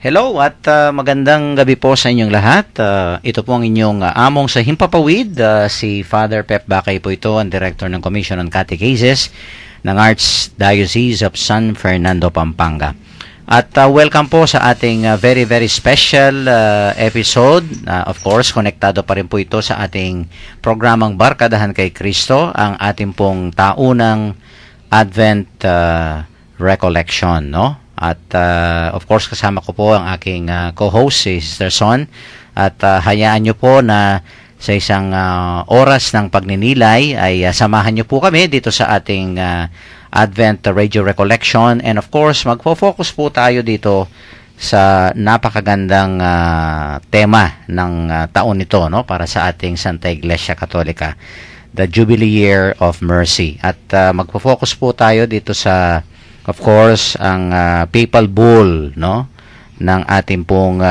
Hello at magandang gabi po sa inyong lahat. Ito po ang inyong among sa Himpapawid. Si Father Pep Bakay po ito, ang Director ng Commission on Catechesis ng Archdiocese of San Fernando, Pampanga. At welcome po sa ating very very special episode. Of course, konektado pa rin po ito sa ating programang Barkadahan kay Kristo, ang ating pong taunang Advent Recollection, no? At of course kasama ko po ang aking co-host si Sister Son at hayaan nyo po na sa isang oras ng pagninilay ay samahan nyo po kami dito sa ating Advent Radio Recollection, and of course magfo-focus po tayo dito sa napakagandang tema ng taon nito, no, para sa ating Santa Iglesia Katolika, the Jubilee Year of Mercy. At magfo-focus po tayo dito sa, of course, ang papal bull, no, ng ating pong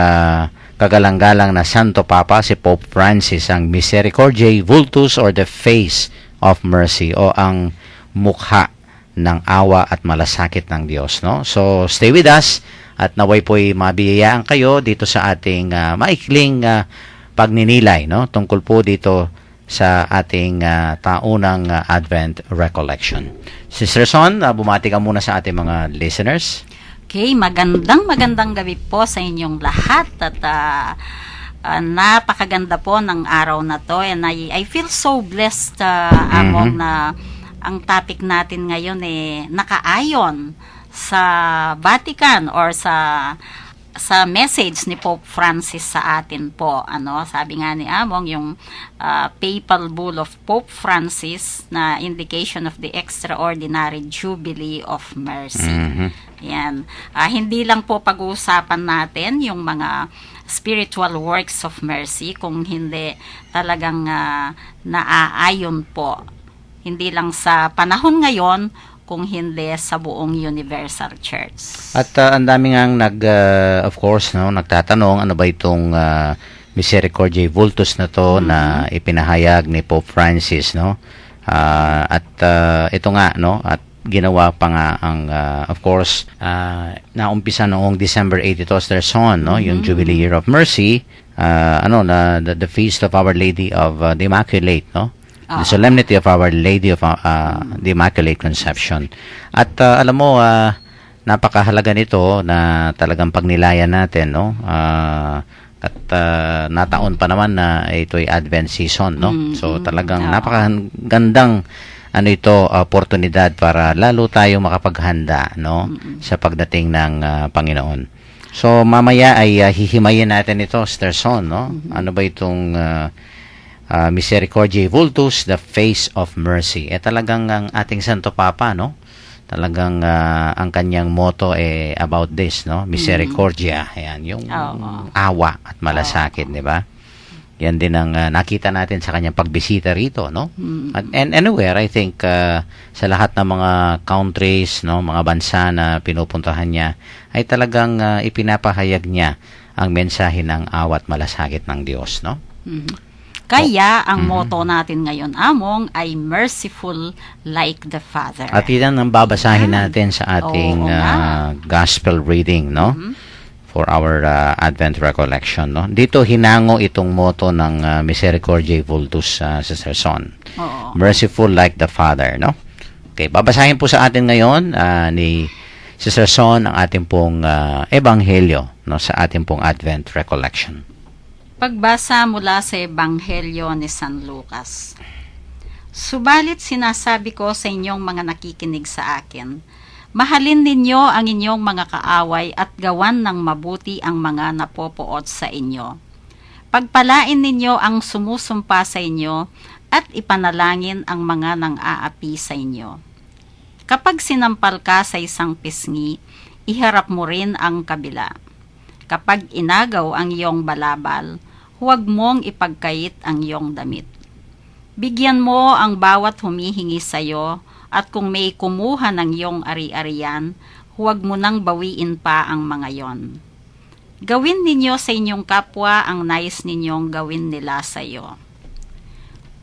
kagalang-galang na Santo Papa, si Pope Francis, ang Misericordiae Vultus or the Face of Mercy, o ang mukha ng awa at malasakit ng Diyos, no? So stay with us at naway po'y mabiyayaan kayo dito sa ating maikling pagninilay, no, tungkol po dito sa ating taunang Advent Recollection. Sister Son, bumati ka muna sa ating mga listeners. Okay, magandang gabi po sa inyong lahat, at napakaganda po ng araw na to, and I feel so blessed, Among, na ang topic natin ngayon nakaayon sa Vatican or sa message ni Pope Francis sa atin po. Sabi nga ni Among, yung papal bull of Pope Francis na indication of the extraordinary Jubilee of Mercy. Yan. Hindi lang po pag-uusapan natin yung mga spiritual works of mercy, kung hindi talagang naaayon po, hindi lang sa panahon ngayon, kung hindi sa buong Universal Church. At ang dami ngang of course, no, nagtatanong ano ba itong Misericordiae Vultus na to na ipinahayag ni Pope Francis, no? At ito nga, no, at ginawa pa nga ang of course naumpisa noong December 8 ito, Sister Son, no, yung Jubilee Year of Mercy, the feast of Our Lady of the Immaculate, no? The Solemnity of Our Lady of the Immaculate Conception. At alam mo, napakahalaga nito na talagang pagnilayan natin, no? At nataon pa naman na ito'y Advent season, no? So talagang napakagandang oportunidad para lalo tayo makapaghanda, no, sa pagdating ng Panginoon. So mamaya ay hihimayin natin ito, Sister Son, no? Ano ba itong Misericordiae Vultus, the Face of Mercy? Talagang ang ating Santo Papa, no? Talagang ang kanyang motto about this, no? Misericordia. Ayan, yung awa at malasakit, di ba? Yan din ang nakita natin sa kanyang pagbisita rito, no? And anywhere, I think, sa lahat ng mga countries, no, mga bansa na pinupuntahan niya, ay talagang ipinapahayag niya ang mensahe ng awa at malasakit ng Diyos, no? Kaya, ang motto natin ngayon, Among, ay merciful like the Father. At yan ang babasahin natin sa ating gospel reading, no? For our Advent Recollection, no? Dito hinango itong motto ng Misericordiae Vultus, Sister Son. Merciful like the Father, no? Okay, babasahin po sa atin ngayon ni Sister Son ang ating pong ebanghelyo, no, sa ating pong Advent Recollection. Pagbasa mula sa Ebanghelyo ni San Lucas. Subalit sinasabi ko sa inyong mga nakikinig sa akin, mahalin ninyo ang inyong mga kaaway at gawan ng mabuti ang mga napopoot sa inyo. Pagpalain ninyo ang sumusumpa sa inyo at ipanalangin ang mga nang-aapi sa inyo. Kapag sinampal ka sa isang pisngi, iharap mo rin ang kabila. Kapag inagaw ang iyong balabal, huwag mong ipagkait ang iyong damit. Bigyan mo ang bawat humihingi sa iyo, at kung may kumuha ng iyong ari-arian, huwag mo nang bawiin pa ang mga yon. Gawin ninyo sa inyong kapwa ang nais ninyong gawin nila sa iyo.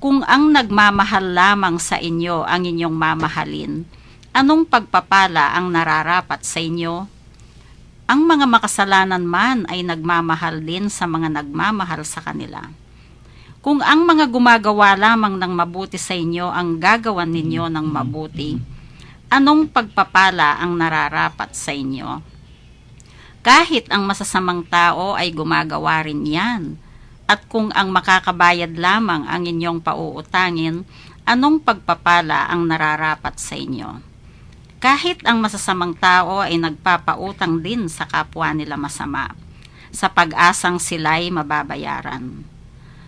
Kung ang nagmamahal lamang sa inyo ang inyong mamahalin, anong pagpapala ang nararapat sa inyo? Ang mga makasalanan man ay nagmamahal din sa mga nagmamahal sa kanila. Kung ang mga gumagawa lamang ng mabuti sa inyo ang gagawan ninyo ng mabuti, anong pagpapala ang nararapat sa inyo? Kahit ang masasamang tao ay gumagawa rin yan. At kung ang makakabayad lamang ang inyong pauutangin, anong pagpapala ang nararapat sa inyo? Kahit ang masasamang tao ay nagpapautang din sa kapwa nila masama, sa pag-asang sila'y mababayaran.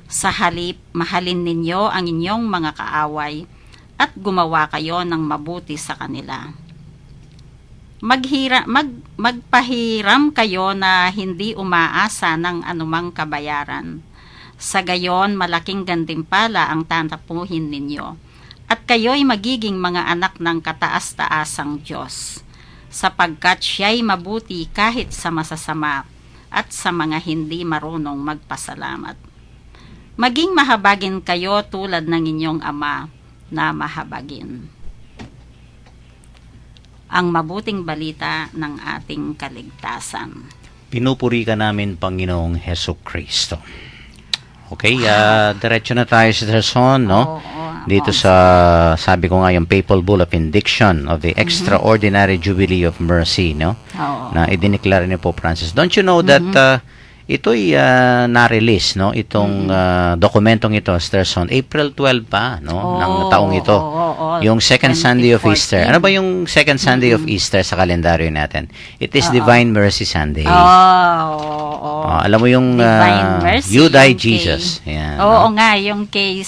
Sa halip, mahalin ninyo ang inyong mga kaaway at gumawa kayo ng mabuti sa kanila. Magpahiram kayo na hindi umaasa ng anumang kabayaran. Sa gayon, malaking gantimpala ang tatapuhin ninyo, at kayo'y magiging mga anak ng kataas-taasang Diyos, sapagkat siya'y mabuti kahit sa masasama at sa mga hindi marunong magpasalamat. Maging mahabagin kayo tulad ng inyong Ama na mahabagin. Ang mabuting balita ng ating kaligtasan. Pinupuri ka namin, Panginoong Heso Kristo. Okay, diretso na tayo sa Terson, no? Dito sa, sabi ko nga, yung Papal Bull of Indiction of the Extraordinary Jubilee of Mercy, no? Na idineklara ni Pope Francis. Don't you know that ito'y na-release, no? Itong dokumentong ito, Terson, April 12 pa, no? Ng taong ito. Yung second Sunday of Easter. Ano ba yung second Sunday of Easter sa kalendaryo natin? It is Divine Mercy Sunday. Alam mo yung You Die Jesus. Yan, Oo nga, yung kay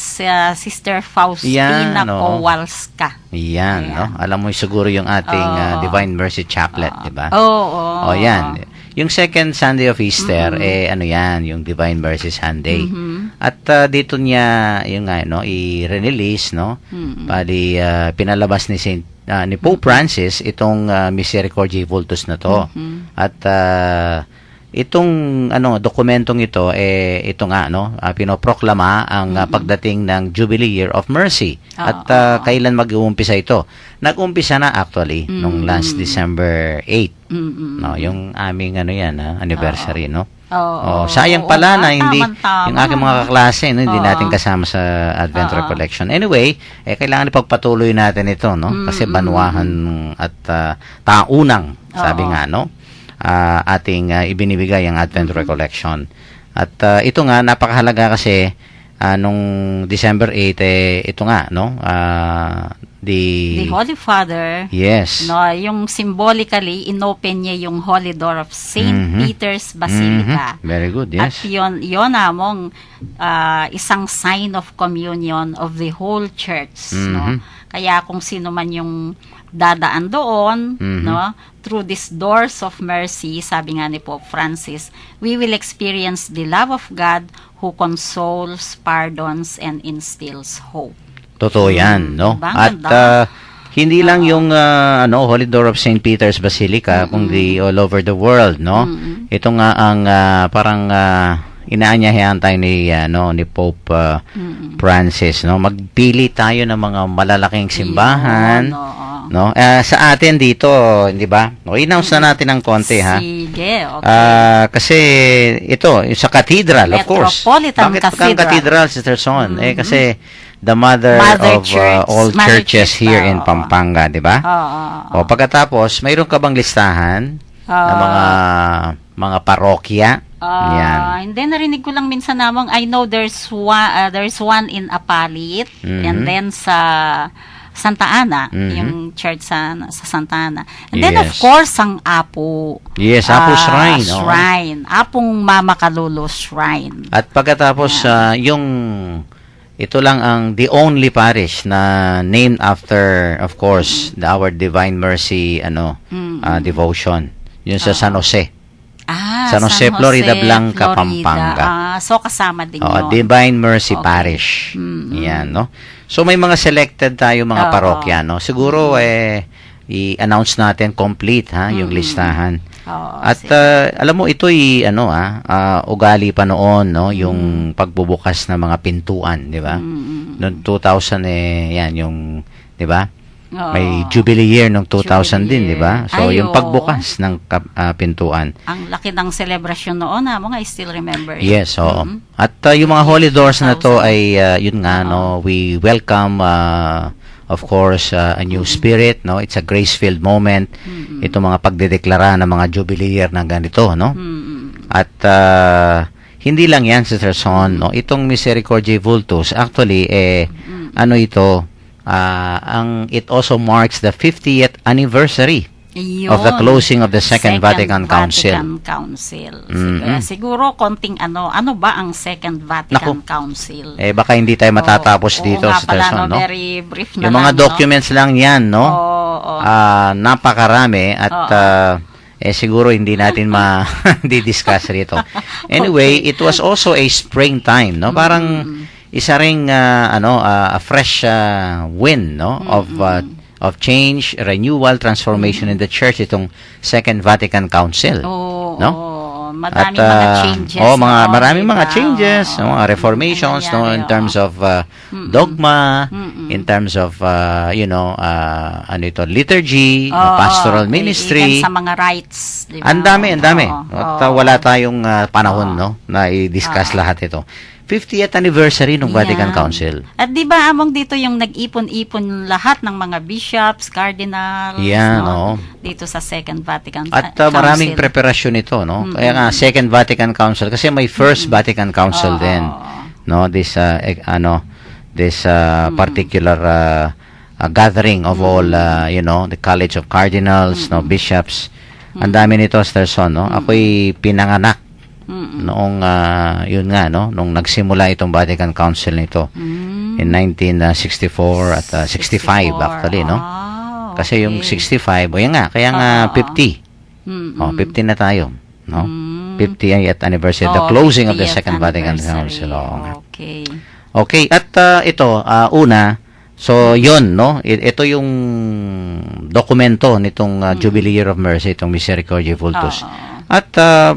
Sister Faustina Kowalska. Yan, no? Alam mo siguro yung ating Divine Mercy Chaplet, di ba? Oo. Yan. Yung second Sunday of Easter, ano yan, yung Divine Mercy Sunday. At dito niya, yung nga, no, i-release, no? Bali, pinalabas ni ni Pope Francis itong Misericordiae Vultus na to. At itong dokumentong ito ito nga pinoproklama ang pagdating ng Jubilee Year of Mercy. At kailan mag-uumpisa ito? Nag-umpisa na actually nung last December 8. No, yung aming anniversary, no. Sayang pala na hindi yung aking mga kaklase, no, hindi natin kasama sa Advent Recollection. Anyway, kailangan ipagpatuloy natin ito, no, kasi banwahan at taunang, sabi nga, no, ating ibinibigay ang Advent Recollection. At ito nga, napakahalaga kasi nung December 8, ito nga, no, the Holy Father, yes, no, yung symbolically inopen niya yung Holy Door of St. Peter's Basilica. Very good, yes. At yon among isang sign of communion of the whole church, no. Kaya kung sino man yung dadaan doon, no, through these doors of mercy, sabi nga ni Pope Francis, we will experience the love of God who consoles, pardons, and instills hope. Totoo yan, no? At hindi lang yung Holy Door of St. Peter's Basilica, kundi all over the world, no? Ito nga ang parang inaanyayahan tayo ni Pope Francis, no? Magpili tayo ng mga malalaking simbahan, no? Sa atin dito, hindi ba? No, i-announce na natin ng konti, ha? Sige, okay. Kasi ito, sa cathedral, of course. Metropolitan Bakit Cathedral. cathedral, Sister Son? Kasi the mother of all churches here in Pampanga, di ba? O pagkatapos, mayroon ka bang listahan ng mga parokya? Yan. And then narinig ko lang minsan namang, I know there's one in Apalit, and then sa Santa Ana, yung church sa Santa Ana. And then of course ang Apo. Yes, Apo Shrine. Shrine. Apong Mama Kalulu Shrine. At pagkatapos yung ito lang ang the only parish na named after, of course, our Divine Mercy devotion. Yun sa San Jose. San Jose, Florida Blanca, Pampanga. So kasama din yun. Divine Mercy Parish. Yan, no? So may mga selected tayo mga parokya, no? Siguro i-announce natin complete yung listahan. At alam mo ito'y ugali pa noon, no, yung pagbubukas ng mga pintuan, di ba? Noong 2000 yan yung, di ba? Oo. May Jubilee year nung 2000 din, Jubilee di ba? year. So, Ay, yung oo. pagbukas ng pintuan. Ang laki ng celebration noon, I still remember it. Yes, oo. Mhm. At yung mga holy doors na to 2000. ay yun nga, no, we welcome of course a new spirit, no. It's a grace-filled moment. Ito mga pagdedeklara ng mga Jubilee year na ganito, no. Mm-mm. At hindi lang yan, Sister Son, no. Itong Misericordiae Vultus, actually ano ito, it also marks the 50th anniversary Yun. of the closing of the Second Vatican Council. Vatican Council. Mhm. Siguro konting ano ba ang Second Vatican Naku. Council? Baka hindi tayo matatapos Oo, dito, nga Sister pala, Son, no. Very brief na Yung mga lang, documents lang yan, no. Oo. Napakarami at siguro hindi natin di-discuss rito. Anyway, it was also a springtime, no. Parang isa ring a fresh wind, no, of change, renewal, transformation in the church, itong Second Vatican Council. Oo, no? Madaming mga changes. Maraming mga diba? changes, Oo. mga reformations, no, in terms of dogma, in terms of liturgy, pastoral Okay, ministry. even sa mga rights, diba? Ang dami. Oo, At oo. wala tayong panahon, no, na i-discuss lahat ito. 50th anniversary ng Vatican Yan. Council. At di ba among dito yung nag-ipon-ipon lahat ng mga bishops, cardinals, Yan, no? oo. Dito sa Second Vatican At Council. maraming preparasyon ito, no? Kaya nga Second Vatican Council kasi may First Vatican Council din, no? This particular gathering of all the College of Cardinals, no, bishops. Ang dami nito, Sister Son, no? Ako'y pinanganak noong yun nga, no, nung nagsimula itong Vatican Council nito in 1964 at 65 actually, no? Kasi yung 65, yan nga, kaya nga 50. 50 na tayo, no? 50th anniversary, the closing of the 50th Second Vatican anniversary. Council. Oo nga. Okay. Okay, at ito, una, so yun, no? Ito yung dokumento nitong Jubilee Year of Mercy, itong Misericordiae Vultus. At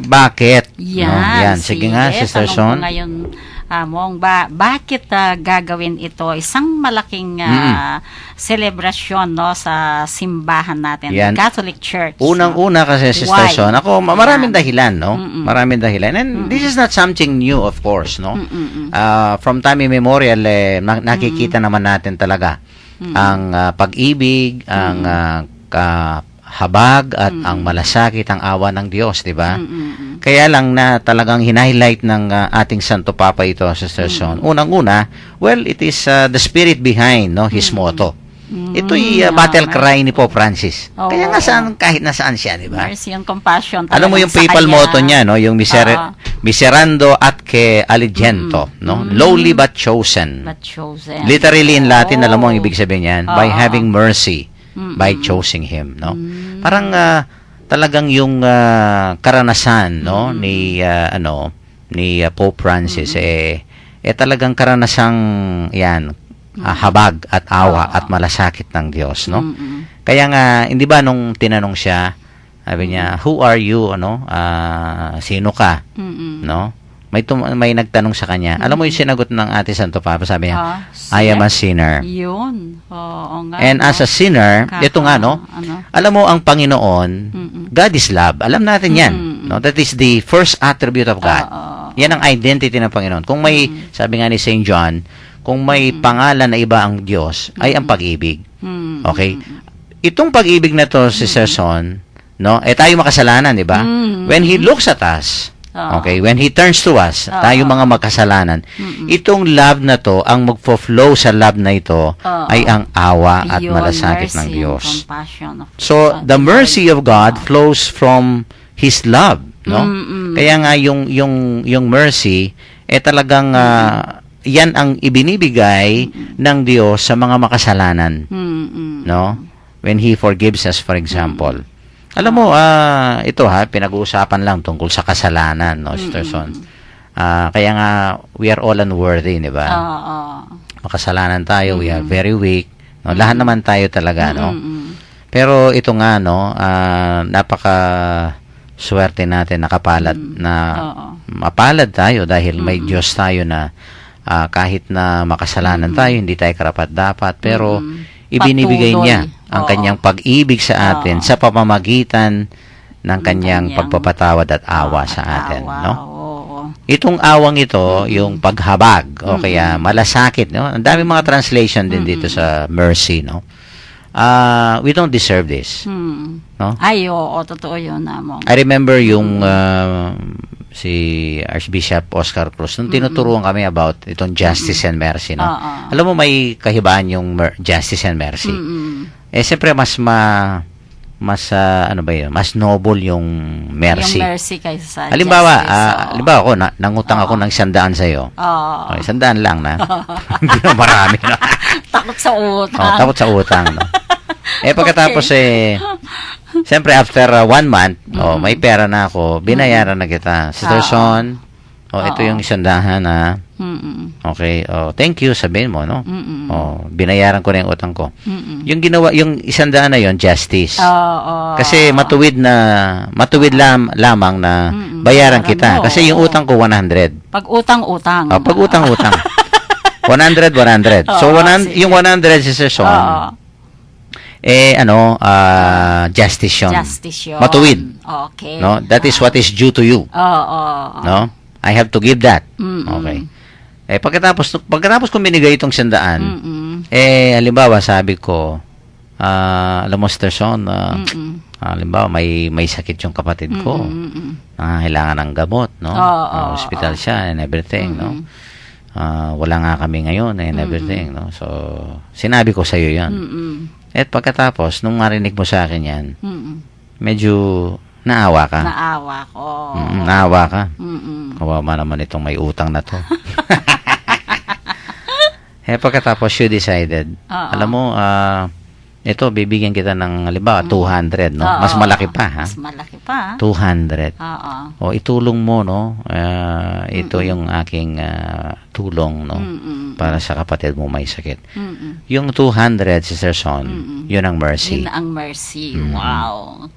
bakit? Yan. No? Yan. Sige nga, Sister tanong Son. ko ngayon, Mong, bakit gagawin ito? Isang malaking selebrasyon, no, sa simbahan natin, Yan. Catholic Church. Unang-una kasi, Sister Why? Son, ako, maraming dahilan, no? Maraming dahilan. And this is not something new, of course, no? From time immemorial, nakikita naman natin talaga ang pag-ibig, ang habag at ang malasakit, ang awa ng Diyos, di ba? Kaya lang na talagang hinighlight ng ating Santo Papa ito, Sister Son. Unang-una, well, it is the spirit behind, no, his motto. Ito'y battle cry ni Pope Francis. Oo. Kaya nga kahit nasaan siya, di ba? Mercy and compassion. Alam mo yung talagang sa papal kanya. motto niya, no, yung miserando atque alligento, no? Lowly but chosen. But chosen. Literally in Latin, alam mo ang ibig sabihin niyan, by Oo. having mercy, by choosing him, no? Parang talagang yung karanasan, no, ni Pope Francis talagang karanasang yan, habag at awa at malasakit ng Diyos, no? Kaya nga, hindi ba nung tinanong siya, sabi niya, who are you, sino ka, no? May nagtanong sa kanya. Alam mo yung sinagot ng Ate Santo Papa, sabi niya, I am a sinner. Yun. Oo nga. And as a sinner, ito nga, no? Alam mo, ang Panginoon, God is love. Alam natin yan. No? That is the first attribute of God. Yan ang identity ng Panginoon. Kung may, sabi nga ni St. John, kung may pangalan na iba ang Diyos, ay ang pag-ibig. Okay? Itong pag-ibig na to, Sister Son, no? Tayo makasalanan, di ba? When He looks at us, okay, when He turns to us, tayo mga magkasalanan, itong love na to, ang magfo-flow sa love na ito, ay ang awa at malasakit ng Diyos. So, the mercy of God flows from His love, no? Kaya nga yung mercy, talagang yan ang ibinibigay ng Diyos sa mga makasalanan, no? When He forgives us, for example. Alam mo, ito pinag-uusapan lang tungkol sa kasalanan, no, Sister Son. Kaya nga, we are all unworthy, di ba? Makasalanan tayo, we are very weak. No? Lahat naman tayo talaga, no? Pero ito nga, no, napaka swerte natin, nakapalad, na mapalad tayo dahil may Diyos tayo na kahit na makasalanan tayo, hindi tayo karapat-dapat, pero ibinibigay niya ang Oo. kanyang pag-ibig sa atin Oo. sa pamamagitan ng kanyang kanyang- pagpapatawad at awa sa Awa, atin, no? Oo. Itong awang ito, yung paghabag o kaya malasakit, no? Ang dami mga translation din dito sa mercy, no? We don't deserve this, Hmm. no? Ay, oo, totoo yun, Among. I remember yung si Archbishop Oscar Cruz nung tinuturuan kami about itong justice and mercy, no? Oo. Alam mo may kahibaan yung justice and mercy. Mm-mm. Siyempre mas ano ba yun? Mas noble yung mercy. Yung mercy kaysa sa Halimbawa, justice. Oo. halimbawa ako nangutang ako ng 100 sa iyo. Oo. Okay, 100 lang na. Hindi na marami na. Takot sa utang. Takot sa utang, no. Pagkatapos siyempre after 1 month, may pera na ako, binayaran na kita. Sister Son, ito yung 100 na. Mm-mm. Okay, thank you, sabihin mo, no? Mm-mm. Binayaran ko na yung utang ko. Mm-mm. Yung ginawa, yung 100 na yon justice. Oo. Kasi matuwid lamang na bayaran kita. mo, Kasi yung oo. utang ko 100. Pag utang-utang. Pag utang-utang. 100. So, Oo, 100, sige. yung 100 si Sir Son, Oo. justice yun. Justice yun. Matuwid. Okay. No? That is what is due to you. Oo. No? I have to give that. Mm-mm. Okay. Pagkatapos kong binigay itong 100, Mm-mm. halimbawa sabi ko, alam mo, Sir Son, Mm-mm. halimbawa may sakit yung kapatid ko. Mm-mm. Kailangan ng gamot, no? Oo, Hospital siya and everything, no? Wala nga kami ngayon and everything, no? So, sinabi ko sa iyo 'yan. Mm-mm. At pagkatapos nung marinig mo sa akin 'yan, Mm-mm. medyo naawa ka. Naawa ko. Naawa ka. Mm-mm. Kawawa naman itong may utang na 'to. Pagkatapos you decided, Oo. alam mo, ito bibigyan kita ng halimbawa 200, no? Oo. Mas malaki pa, ha? Mas malaki pa. 200. Oo. Itulong mo, no? Ito yung aking tulong, no? Mm-mm. Para sa kapatid mo may sakit. Mm-mm. Yung 200, Sister Son, yun ang mercy. Yun ang mercy. Wow.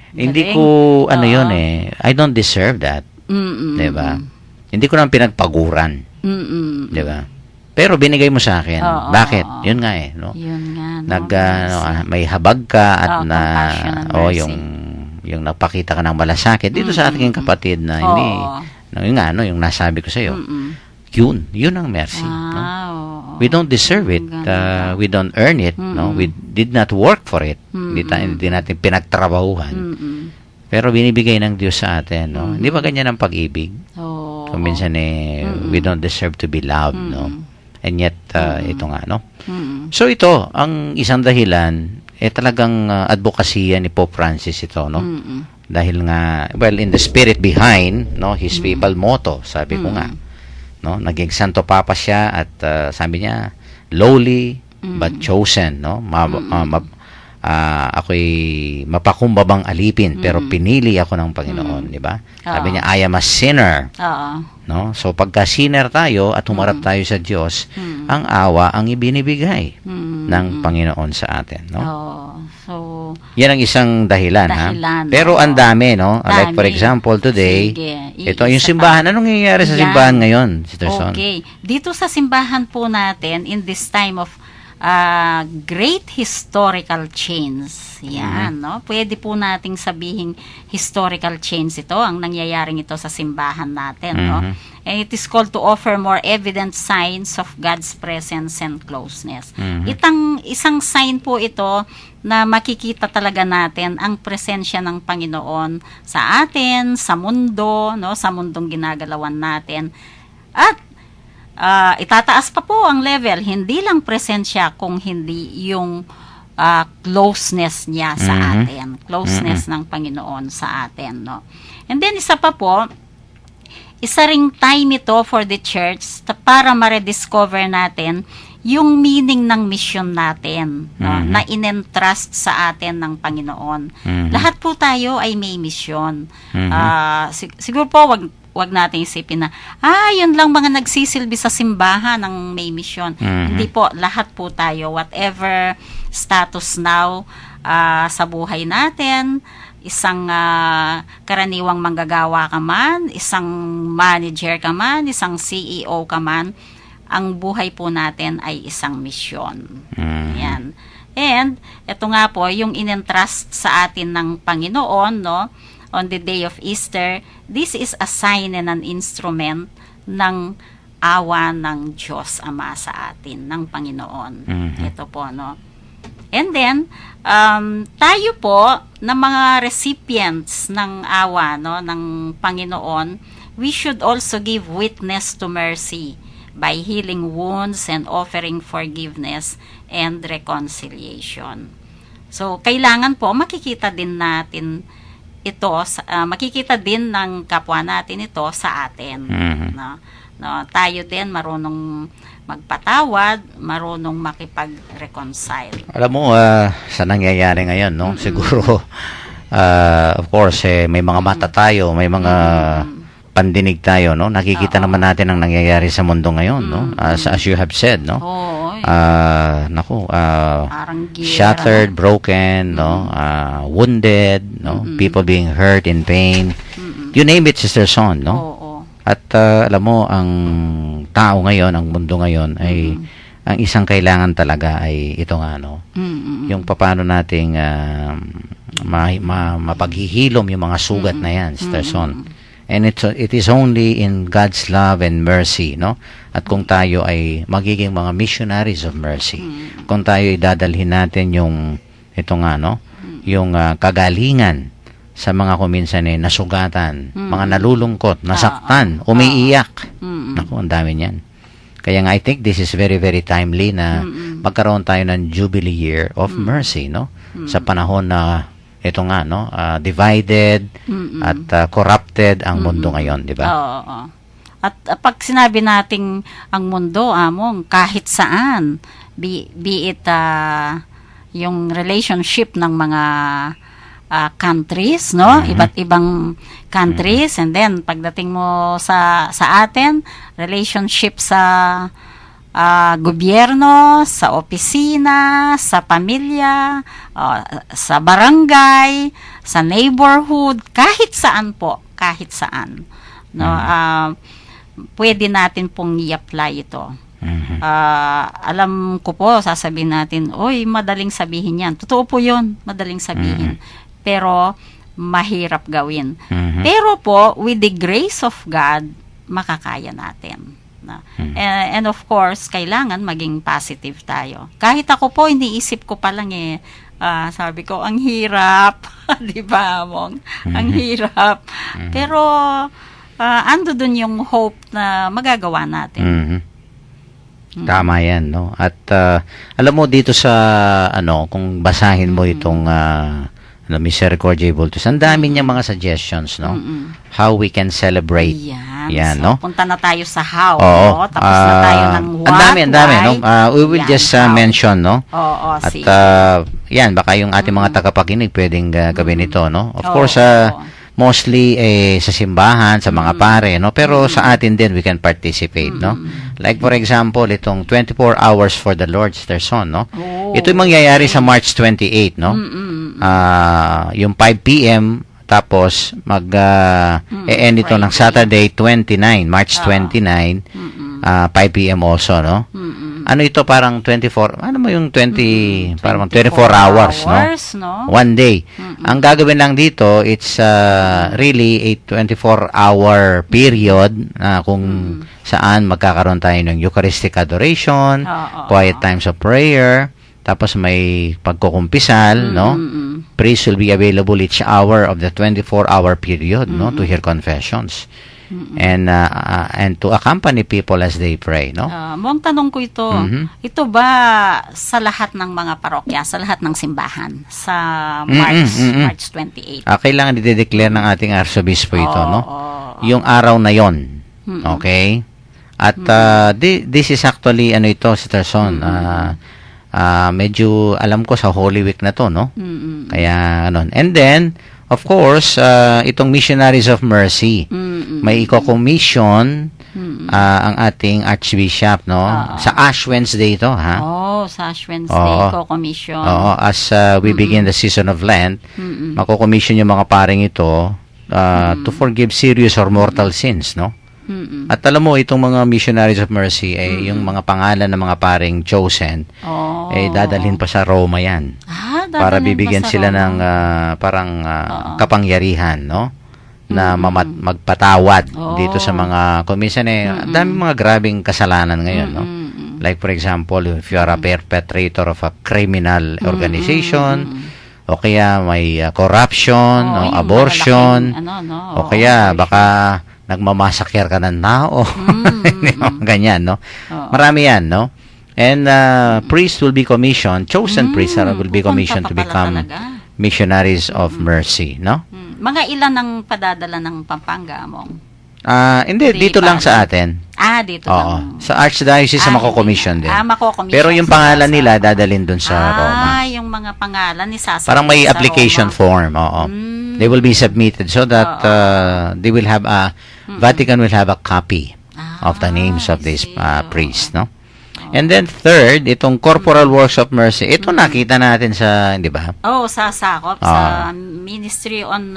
Hindi Galing. ko, Oo. I don't deserve that. Mm-mm. Diba? Hindi ko naman pinagpaguran. Mm-mm. Diba? Pero binigay mo sa akin. Oo. Bakit? Yun nga no? Yun nga. No? May habag ka at compassion and mercy. yung nagpakita ka ng malasakit dito sa ating kapatid na hindi, yung nga, yung nasabi ko sa iyo. Mm-mm. Yun ang mercy. No? Wow. We don't deserve it. We don't earn it. No? We did not work for it. Hindi natin pinagtrabahuhan. Mm-mm. Pero binibigay ng Diyos sa atin. No? Hindi ba ganyan ang pag-ibig? Oo. Kung minsan we don't deserve to be loved. No? And yet, ito nga. No? Mm-mm. So ito, ang isang dahilan, talagang advokasya ni Pope Francis ito. No? Mm-mm. Dahil nga, well, in the spirit behind, no, his papal motto, sabi ko nga, no, naging Santo Papa siya at sabi niya, lowly but chosen, no? Ako'y mapakumbabang alipin pero pinili ako ng Panginoon, di ba? Sabi niya, I am a sinner, Oo. no? So pagka sinner tayo at humarap tayo sa Diyos, ang awa ang ibinibigay ng Panginoon sa atin, no? Oo. So, Yan ang isang dahilan, Dahilan, ha? Pero ang dami, no? Like for Dami. example, today, Sige, ito yung iisa simbahan. pa. Anong nangyayari sa Yan. simbahan ngayon, Sister Son? Okay. Dito sa simbahan po natin, in this time of great historical change. Yan, no? Pwede po nating sabihing historical change ito, ang nangyayaring ito sa simbahan natin, no? And it is called to offer more evident signs of God's presence and closeness. Isang sign po ito na makikita talaga natin ang presensya ng Panginoon sa atin, sa mundo, no? Sa mundong ginagalawan natin. At itataas pa po ang level, hindi lang presensya kung hindi yung closeness niya sa atin, closeness ng Panginoon sa atin, no. And then isa pa po, isa ring time ito for the church para ma-rediscover natin yung meaning ng mission natin, no, na in-entrust sa atin ng Panginoon. Lahat po tayo ay may mission. Siguro po wag natin isipin na, yun lang mga nagsisilbi sa simbahan ng may mission. Hindi po, lahat po tayo, whatever status now sa buhay natin, isang karaniwang manggagawa ka man, isang manager ka man, isang CEO ka man, ang buhay po natin ay isang misyon. Yan. And ito nga po yung inentrust sa atin ng Panginoon, no, on the day of Easter. This is a sign and an instrument ng awa ng Diyos Ama sa atin, ng Panginoon. Ito po, no. And then, tayo po, na mga recipients ng awa, no, ng Panginoon, we should also give witness to mercy by healing wounds and offering forgiveness and reconciliation. So, kailangan po, makikita din natin ito, makikita din ng kapwa natin ito sa atin. No, tayo din marunong magpatawad, marunong makipag-reconcile. Alam mo, sa nangyayari ngayon, no? Siguro, of course, may mga mata tayo, may mga pandinig tayo, no? Nakikita naman natin ang nangyayari sa mundo ngayon, no? As you have said, no? Parang shattered, broken, no? Wounded, no? People being hurt, in pain. You name it, Sister Son, no? At alam mo, ang tao ngayon, ang mundo ngayon, ay ang isang kailangan talaga ay ito nga, no? Yung paano nating mapaghihilom yung mga sugat na yan, Sister Son. And it is only in God's love and mercy, no? At kung tayo ay magiging mga missionaries of mercy, kung tayo ay dadalhin natin yung, ito nga, no? Yung kagalingan sa mga kuminsan nasugatan, mga nalulungkot, nasaktan, umiiyak. Naku, ang dami niyan. Kaya nga, I think this is very, very timely na magkaroon tayo ng Jubilee Year of Mercy, no? Sa panahon na, ito nga, no? Divided at corrupted ang mundo ngayon, di ba? Oo. At pag sinabi nating ang mundo, among, kahit saan, be it yung relationship ng mga countries, no? Iba't ibang countries, and then pagdating mo sa atin, relationship sa gobyerno, sa opisina, sa pamilya, sa barangay, sa neighborhood, kahit saan po, kahit saan, no? Pwede natin pong i-apply ito. Alam ko po, sasabihin natin, oy, madaling sabihin yan. Totoo po yun, madaling sabihin. Pero mahirap gawin. Pero po, with the grace of God, makakaya natin. And of course, kailangan maging positive tayo. Kahit ako po, iniisip ko pa lang sabi ko, ang hirap. Di ba, Among? Ang hirap. Pero, ando dun yung hope na magagawa natin. Tama yan, no? At alam mo dito sa kung basahin mo itong Misericordia Vultus, ang dami niyang mga suggestions, no? How we can celebrate. Yan, so, no? punta na tayo sa how, no? Tapos na tayo ng what, ang dami, no? We will just mention, no? At yan, baka yung ating mga tagapakinig pwedeng gawin ito, no? Of course, mostly sa simbahan, sa mga pare, no? Pero sa atin din, we can participate, no? Like for example, itong 24 hours for the Lord's their Son, no? Ito yung mangyayari sa March 28, no? Yung 5 p.m., tapos end ito ng Saturday 29, March 29, 5 p.m. also, no? Ano ito, parang 24, ano mo yung 20, parang 24 hours, no? One day. Ang gagawin lang dito, it's really a 24-hour period kung saan magkakaroon tayo ng Eucharistic adoration, quiet times of prayer, tapos may pagkukumpisal, no? Priest will be available each hour of the 24-hour period, no? To hear confessions. And to accompany people as they pray, no? Mukhang tanong ko ito, ito ba sa lahat ng mga parokya, sa lahat ng simbahan, sa March 28? Kailangan i-declare ng ating arsobispo ito, no? Yung araw na yon, okay? At this is actually, ito, Sister Son, medyo alam ko sa Holy Week na to, no? Kaya, and then, of course, itong Missionaries of Mercy, may iko-commission ang ating Archbishop, no? Sa Ash Wednesday ito, ha? Sa Ash Wednesday, iko-commission. As we begin the season of Lent, mako-commission yung mga paring ito to forgive serious or mortal sins, no? Mm-mm. At alam mo, itong mga Missionaries of Mercy, yung mga pangalan ng mga paring chosen, Oh. dadalhin pa sa Roma yan. Para Dadalhin bibigyan pa sa sila Roma. ng kapangyarihan, no? Na magpatawad dito sa mga, kung minsan ang dami mga grabing kasalanan ngayon, no? Like for example, if you are a perpetrator of a criminal organization, o kaya may corruption, no, yung abortion, malalaking, o kaya baka nagmamasakyer ka ng tao, ganyan, no? Marami yan, no? And priests will be commissioned, chosen priests will be commissioned to become missionaries of mercy, no? Mga ilan ang padadala ng Pampanga mo? Hindi, dito lang sa atin. Dito Oo. lang. Sa Archdiocese mako-commission din. Mako-commission. Pero yung pangalan nila dadalhin dun sa Roma. Yung mga pangalan isasabit Parang may sa application Roma. form, oo. They will be submitted so that they will have Vatican will have a copy of the names of these priests, no? And then third, itong corporal works of mercy. Ito nakita natin sa, di ba? Sasakop sa Ministry on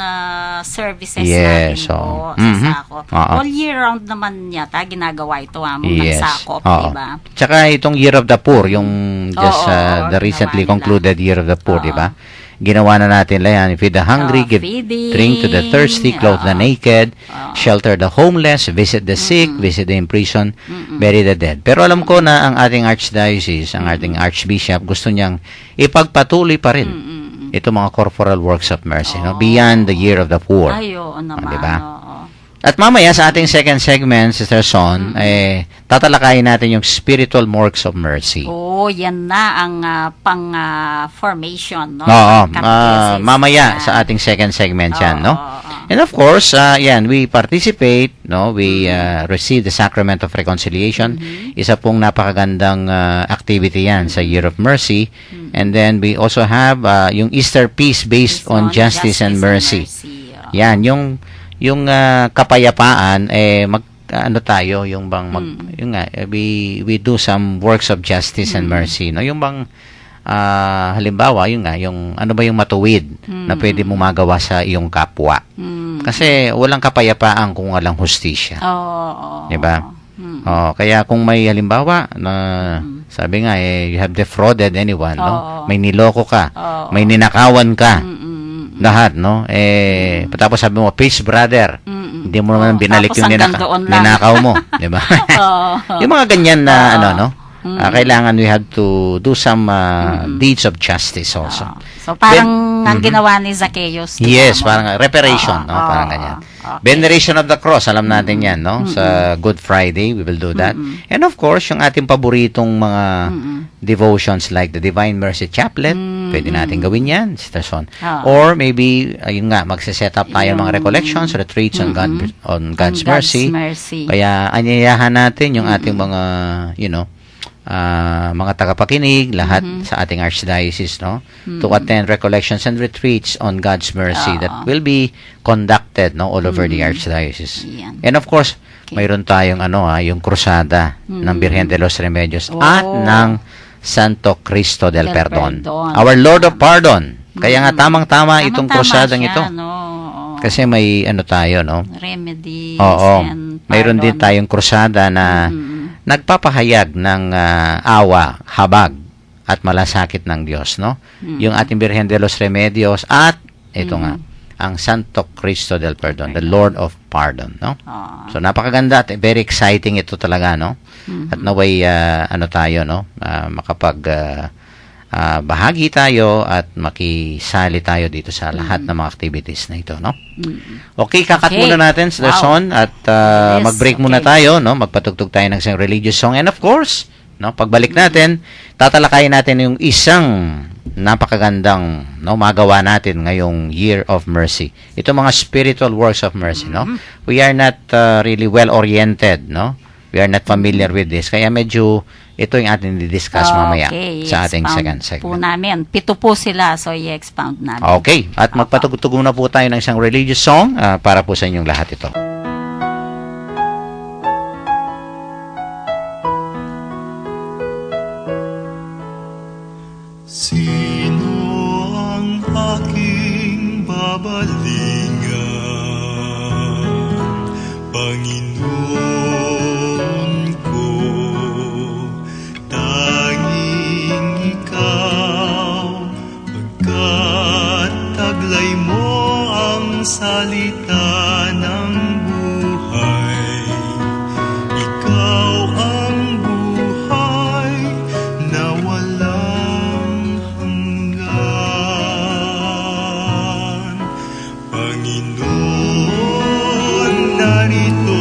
Services Yes, natin po. Sasakop. All year round naman yata ginagawa ito ng sakop, di ba? Tsaka itong Year of the Poor, yung just the recently ginawa nila. concluded Year of the Poor, di ba? Ginawa na natin yan. Feed the hungry, give drink to the thirsty, clothe the naked, shelter the homeless, visit the sick, visit the imprisoned, bury the dead. Pero alam ko na ang ating archdiocese, ang ating archbishop, gusto niyang ipagpatuloy pa rin ito mga corporal works of mercy, no? Beyond the Year of the Poor. Naman. Diba? At mamaya sa ating second segment, Sister Son, tatalakayin natin yung spiritual works of mercy. Yan na ang formation, no? Oo, mamaya sa ating second segment yan, no? And of course, we participate, no? We receive the sacrament of reconciliation. Isa pong napakagandang activity yan sa Year of Mercy. And then we also have yung Easter Peace based on justice and mercy. Yan, yung kapayapaan tayo yung bang we do some works of justice and mercy, no? Yung bang halimbawa yung ano ba yung matuwid na pwede mo magawa sa iyong kapwa. Kasi walang kapayapaan kung walang hustisya. Di ba? Kaya kung may halimbawa na sabi nga you have defrauded anyone, no? May niloko ka, may ninakawan ka. Lahat, no? Tapos sabi mo, peace, brother. Hindi mo naman binalik yung ninakaw mo. Di ba? Yung mga ganyan na, kailangan we have to do some deeds of justice also. So, parang ang ginawa ni Zacchaeus. Yes, parang reparation, no? Parang ganyan. Veneration of the cross, alam natin yan, no? Sa Good Friday, we will do that. And of course, yung ating paboritong mga devotions like the Divine Mercy Chaplet, pwede natin gawin yan, Sister Son. Or maybe, ayun nga, magse-set up tayo ng mga recollections, retreats on God's mercy. Kaya, anyayahan natin yung ating mga, mga tagapakinig, lahat sa ating archdiocese, no? To attend recollections and retreats on God's mercy that will be conducted, no, all over the archdiocese. And of course, mayroon tayong yung krusada ng Birhen de los Remedios at ng Santo Cristo del Perdon. Our Lord of Pardon. Kaya nga tamang-tama itong krusadang ito. Kasi may tayo, no? Remedies and mayroon din tayong krusada na nagpapahayag ng awa, habag, at malasakit ng Diyos, no? Yung ating Birhen de los Remedios at ito nga, ang Santo Cristo del Perdon, the Lord of Pardon, no? So napakaganda at very exciting ito talaga, no? At naway tayo, no? Makapag bahagi tayo at makisali tayo dito sa lahat ng mga activities na ito, no? Okay, kakat muna natin sa Son at mag-break muna tayo, no? Magpatugtog tayo ng isang religious song. And of course, no, pagbalik natin, tatalakayin natin yung isang napakagandang, no, magawa natin ngayong Year of Mercy. Ito mga spiritual works of mercy, no? We are not really well-oriented, no? We are not familiar with this. Kaya medyo ito yung ating di-discuss mamaya sa ating second segment. Po namin. 7 po sila, so i-expound namin. Okay. At magpatugtog na po tayo ng isang religious song para po sa inyong lahat ito. Sino ang aking babalingan? Panginoon ko, tanging ikaw, pagkat taglay mo ang salita ng buhay. Ikaw ang buhay na walang hanggan. Panginoon, narito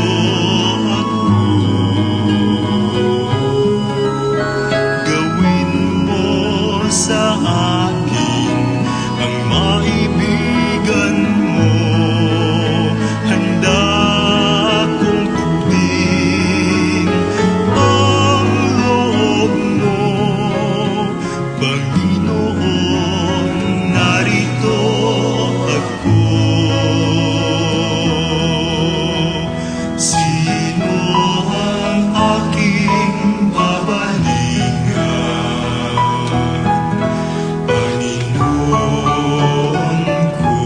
ako. Gawin mo sa akin ang maibigan mo. Handa akong tupin ang loob mo. Panginoon, narito ako. Sino ang aking babalingan? Panginoon ko,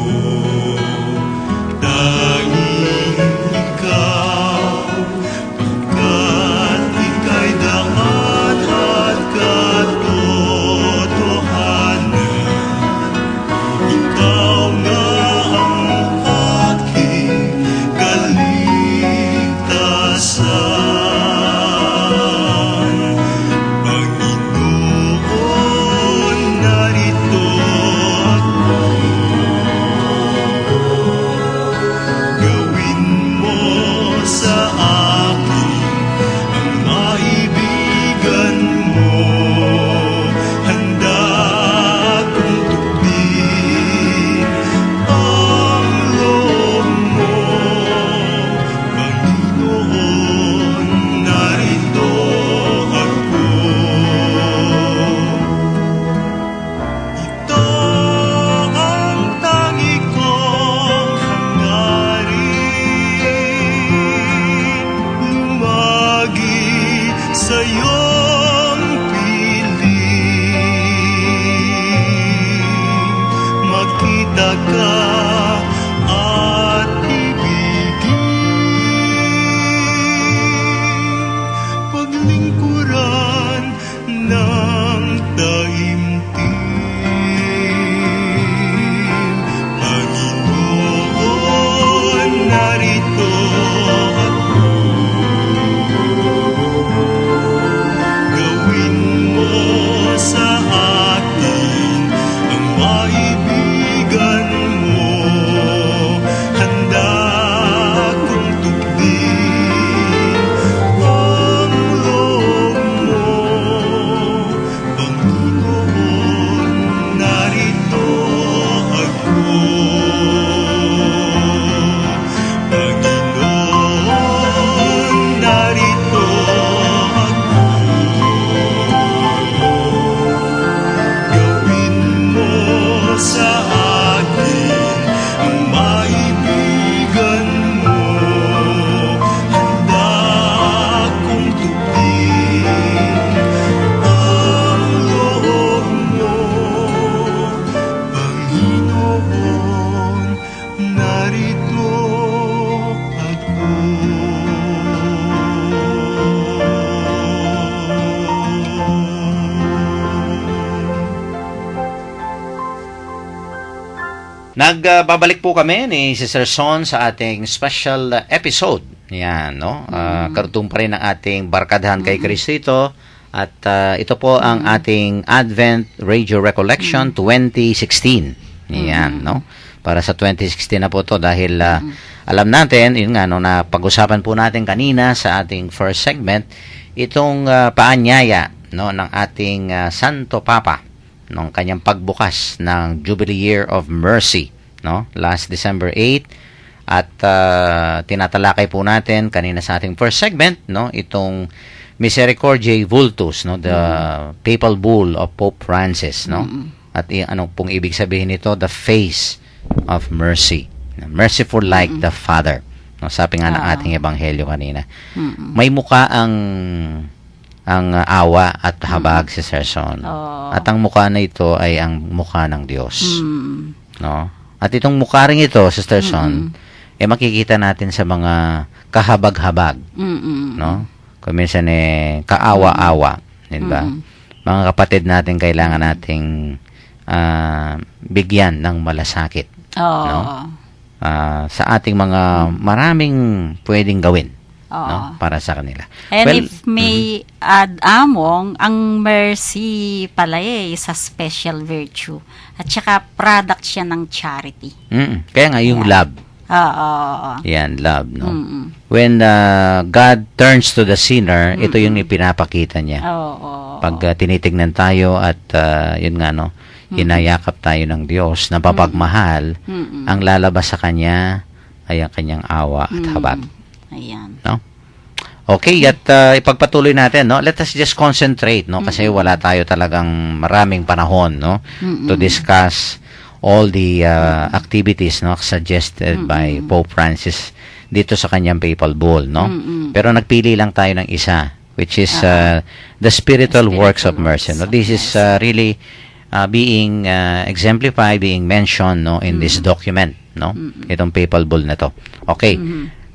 tanging ikaw, pagkat ika'y daan at katotohanan. Ikaw nga ang aking kaligtasan. Panginoon, narito ako. Gawin mo sa akin ang maibigan mo. Handa akong tupin ang loob mo. Panginoon, narito ako. Ito ang tangi kong hangarin, lumagi sa iyong piling, makita ka at ibigin, paglingkuran ng taimtim. Panginoon, narito ako. Gawin mo sa akin ang maibigan mo. Handa akong tupin ang loob mo. Panginoon, narito ako. Panginoon, narito ako. Gawin mo sa akin ang maibigan mo. Handa akong tupin ang loob mo. Panginoon, narito ako. Nagbabalik po kami ni Sister Son sa ating special episode. Yan, no? Karugtong pa rin ang ating Barkadahan kay Kristo ito. At ito po ang ating Advent Radio Recollection 2016. Yan, no? Para sa 2016 na po to dahil alam natin, yun nga, no, na pag-usapan po natin kanina sa ating first segment, itong paanyaya, no, ng ating Santo Papa nung kanyang pagbukas ng Jubilee Year of Mercy, no, last December 8, at tinatalakay po natin kanina sa ating first segment, no, itong Misericordiae Vultus, no, the papal bull of Pope Francis, no, at ano pong ibig sabihin nito? The face of mercy, merciful like the Father, no, sabi nga ng ating ebanghelyo kanina. May mukha ang awa at habag si Sir Son. At ang mukha na ito ay ang mukha ng Diyos. No? At itong mukha rin ito, Sister Son, makikita natin sa mga kahabag-habag, Mm-mm. no? Kung minsan kaawa-awa, di ba? Mga kapatid natin kailangan nating bigyan ng malasakit, Oo. no? Sa ating mga maraming pwedeng gawin, Oo. no? Para sa kanila. And Well, if may add among, ang mercy pala is a special virtue. At saka product siya ng charity. Kaya nga yung love. Oo. Yan, love, no? Mm-mm. When God turns to the sinner, ito yung ipinapakita niya. Oo. Pag tinitignan tayo at yun nga, no, hinayakap tayo ng Diyos na papagmahal, Mm-mm. ang lalabas sa Kanya ay ang Kanyang awa at habag. Ayan. No? Okay, at ipagpatuloy natin, no? Let us just concentrate, no? Kasi wala tayo talagang maraming panahon, no? To discuss all the activities, no? Suggested by Pope Francis dito sa kanyang papal bull, no? Pero nagpili lang tayo ng isa, which is the spiritual works of mercy. No? This is really being exemplified, being mentioned, no, in this document, no? Itong papal bull na to. Okay.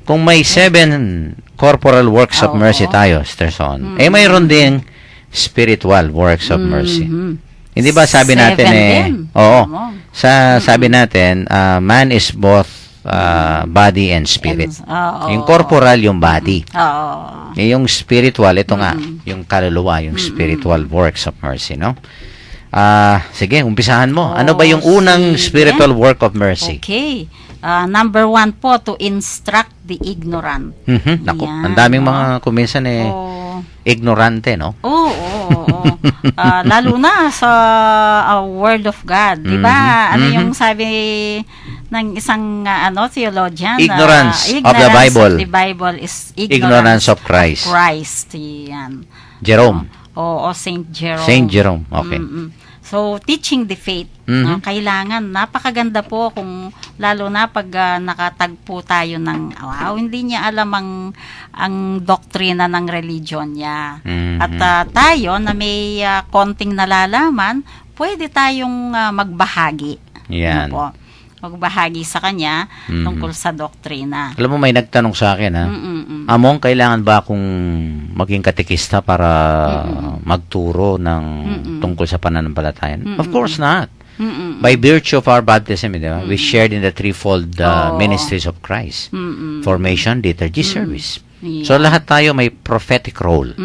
Kung may 7 corporal works of mercy tayo, Sister Son, mayroon ding spiritual works of mercy. Hindi ba sabi 7 natin din. oo. Oo. Sabi natin, man is both body and spirit. Oo. Yung corporal, yung body. Oo. Yung spiritual, ito nga, yung kaluluwa, yung spiritual works of mercy, no? Sige, umpisahan mo. Ano ba yung unang sige. spiritual work of mercy? Okay. Number 1 po, to instruct the ignorant. Naku, Yan, ang daming no? mga kuminsan ignorante, no? Oo. Lalo na sa Word of God, 'di ba? Ano yung sabi ng isang theologian? Ignorance of the Bible. Of the Bible is Ignorance of Christ. Christ. Yan. Jerome. Oo, Saint Jerome. Saint Jerome, okay. So, teaching the faith, kailangan, napakaganda po kung, lalo na pag nakatagpo tayo ng, hindi niya alam ang doktrina ng religion niya. At tayo, na may konting nalalaman, pwede tayong magbahagi. Yan. Ano po? Magbahagi sa kanya tungkol sa doktrina. Alam mo, may nagtanong sa akin, ha? Among, kailangan ba akong maging katekista para magturo ng tungkol sa pananampalataya? Of course not. By virtue of our baptism, di ba? We shared in the threefold ministries of Christ. Formation, liturgy, service. Yeah. So, lahat tayo may prophetic role.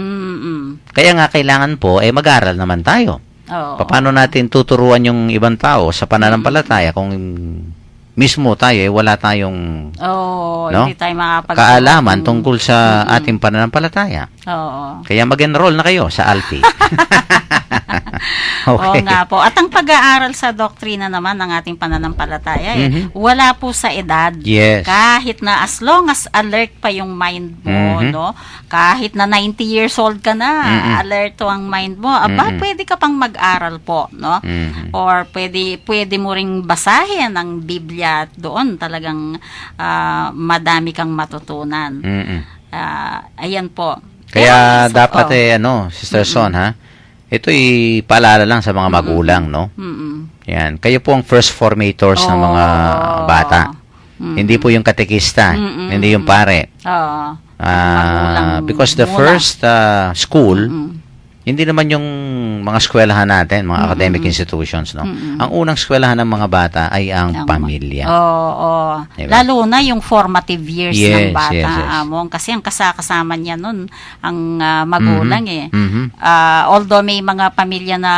Kaya nga, kailangan po, mag-aral naman tayo. Oo. Paano natin tuturuan yung ibang tao sa pananampalataya kung mismo tayo wala tayong no? Hindi tayo kaalaman tungkol sa ating pananampalataya. Oo. Kaya mag-enroll na kayo sa ALPI. Oo nga po. At ang pag-aaral sa doktrina naman ng ating pananampalataya, wala po sa edad. Yes. Kahit na as long as alert pa yung mind mo, no? Kahit na 90 years old ka na, alert to ang mind mo, pwede ka pang mag-aral po, no? Or pwede mo ring basahin ang Biblia at doon talagang madami kang matutunan. Ayan po. Kaya dapat Sister Son, ha? Ito'y paalala lang sa mga magulang, no? Yan. Kayo po ang first formators ng mga bata. Hindi po yung katekista, hindi yung pare. Because the first school, hindi naman yung mga eskwelahan natin, mga academic institutions, no? Ang unang eskwelahan ng mga bata ay ang pamilya. Oo. Diba? Lalo na yung formative years ng bata, yes. Among. Kasi ang kasama niya nun, ang magulang although may mga pamilya na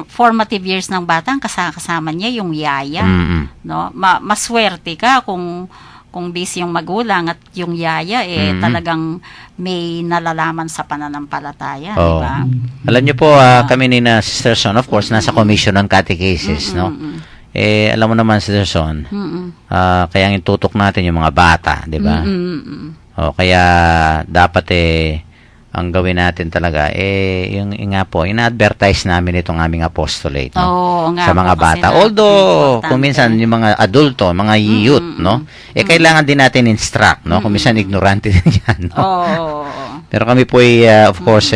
formative years ng bata, ang kasama niya yung yaya. No? Maswerte ka kung busy yung magulang at yung yaya talagang may nalalaman sa pananampalataya, di ba? Alam niyo po, kami ni na Sister Son, of course, nasa Commission on Catechesis, no? Alam mo naman, Sister Son, kaya ang tutok natin yung mga bata, di ba? Kaya dapat ang gawin natin talaga, yung nga po, ina-advertise namin itong aming apostolate, no? Sa mga bata. Although, kung minsan, yung mga adulto, mga youth, no? Kailangan din natin instruct, no? Kung minsan, ignorante din yan, no? Pero kami po of course,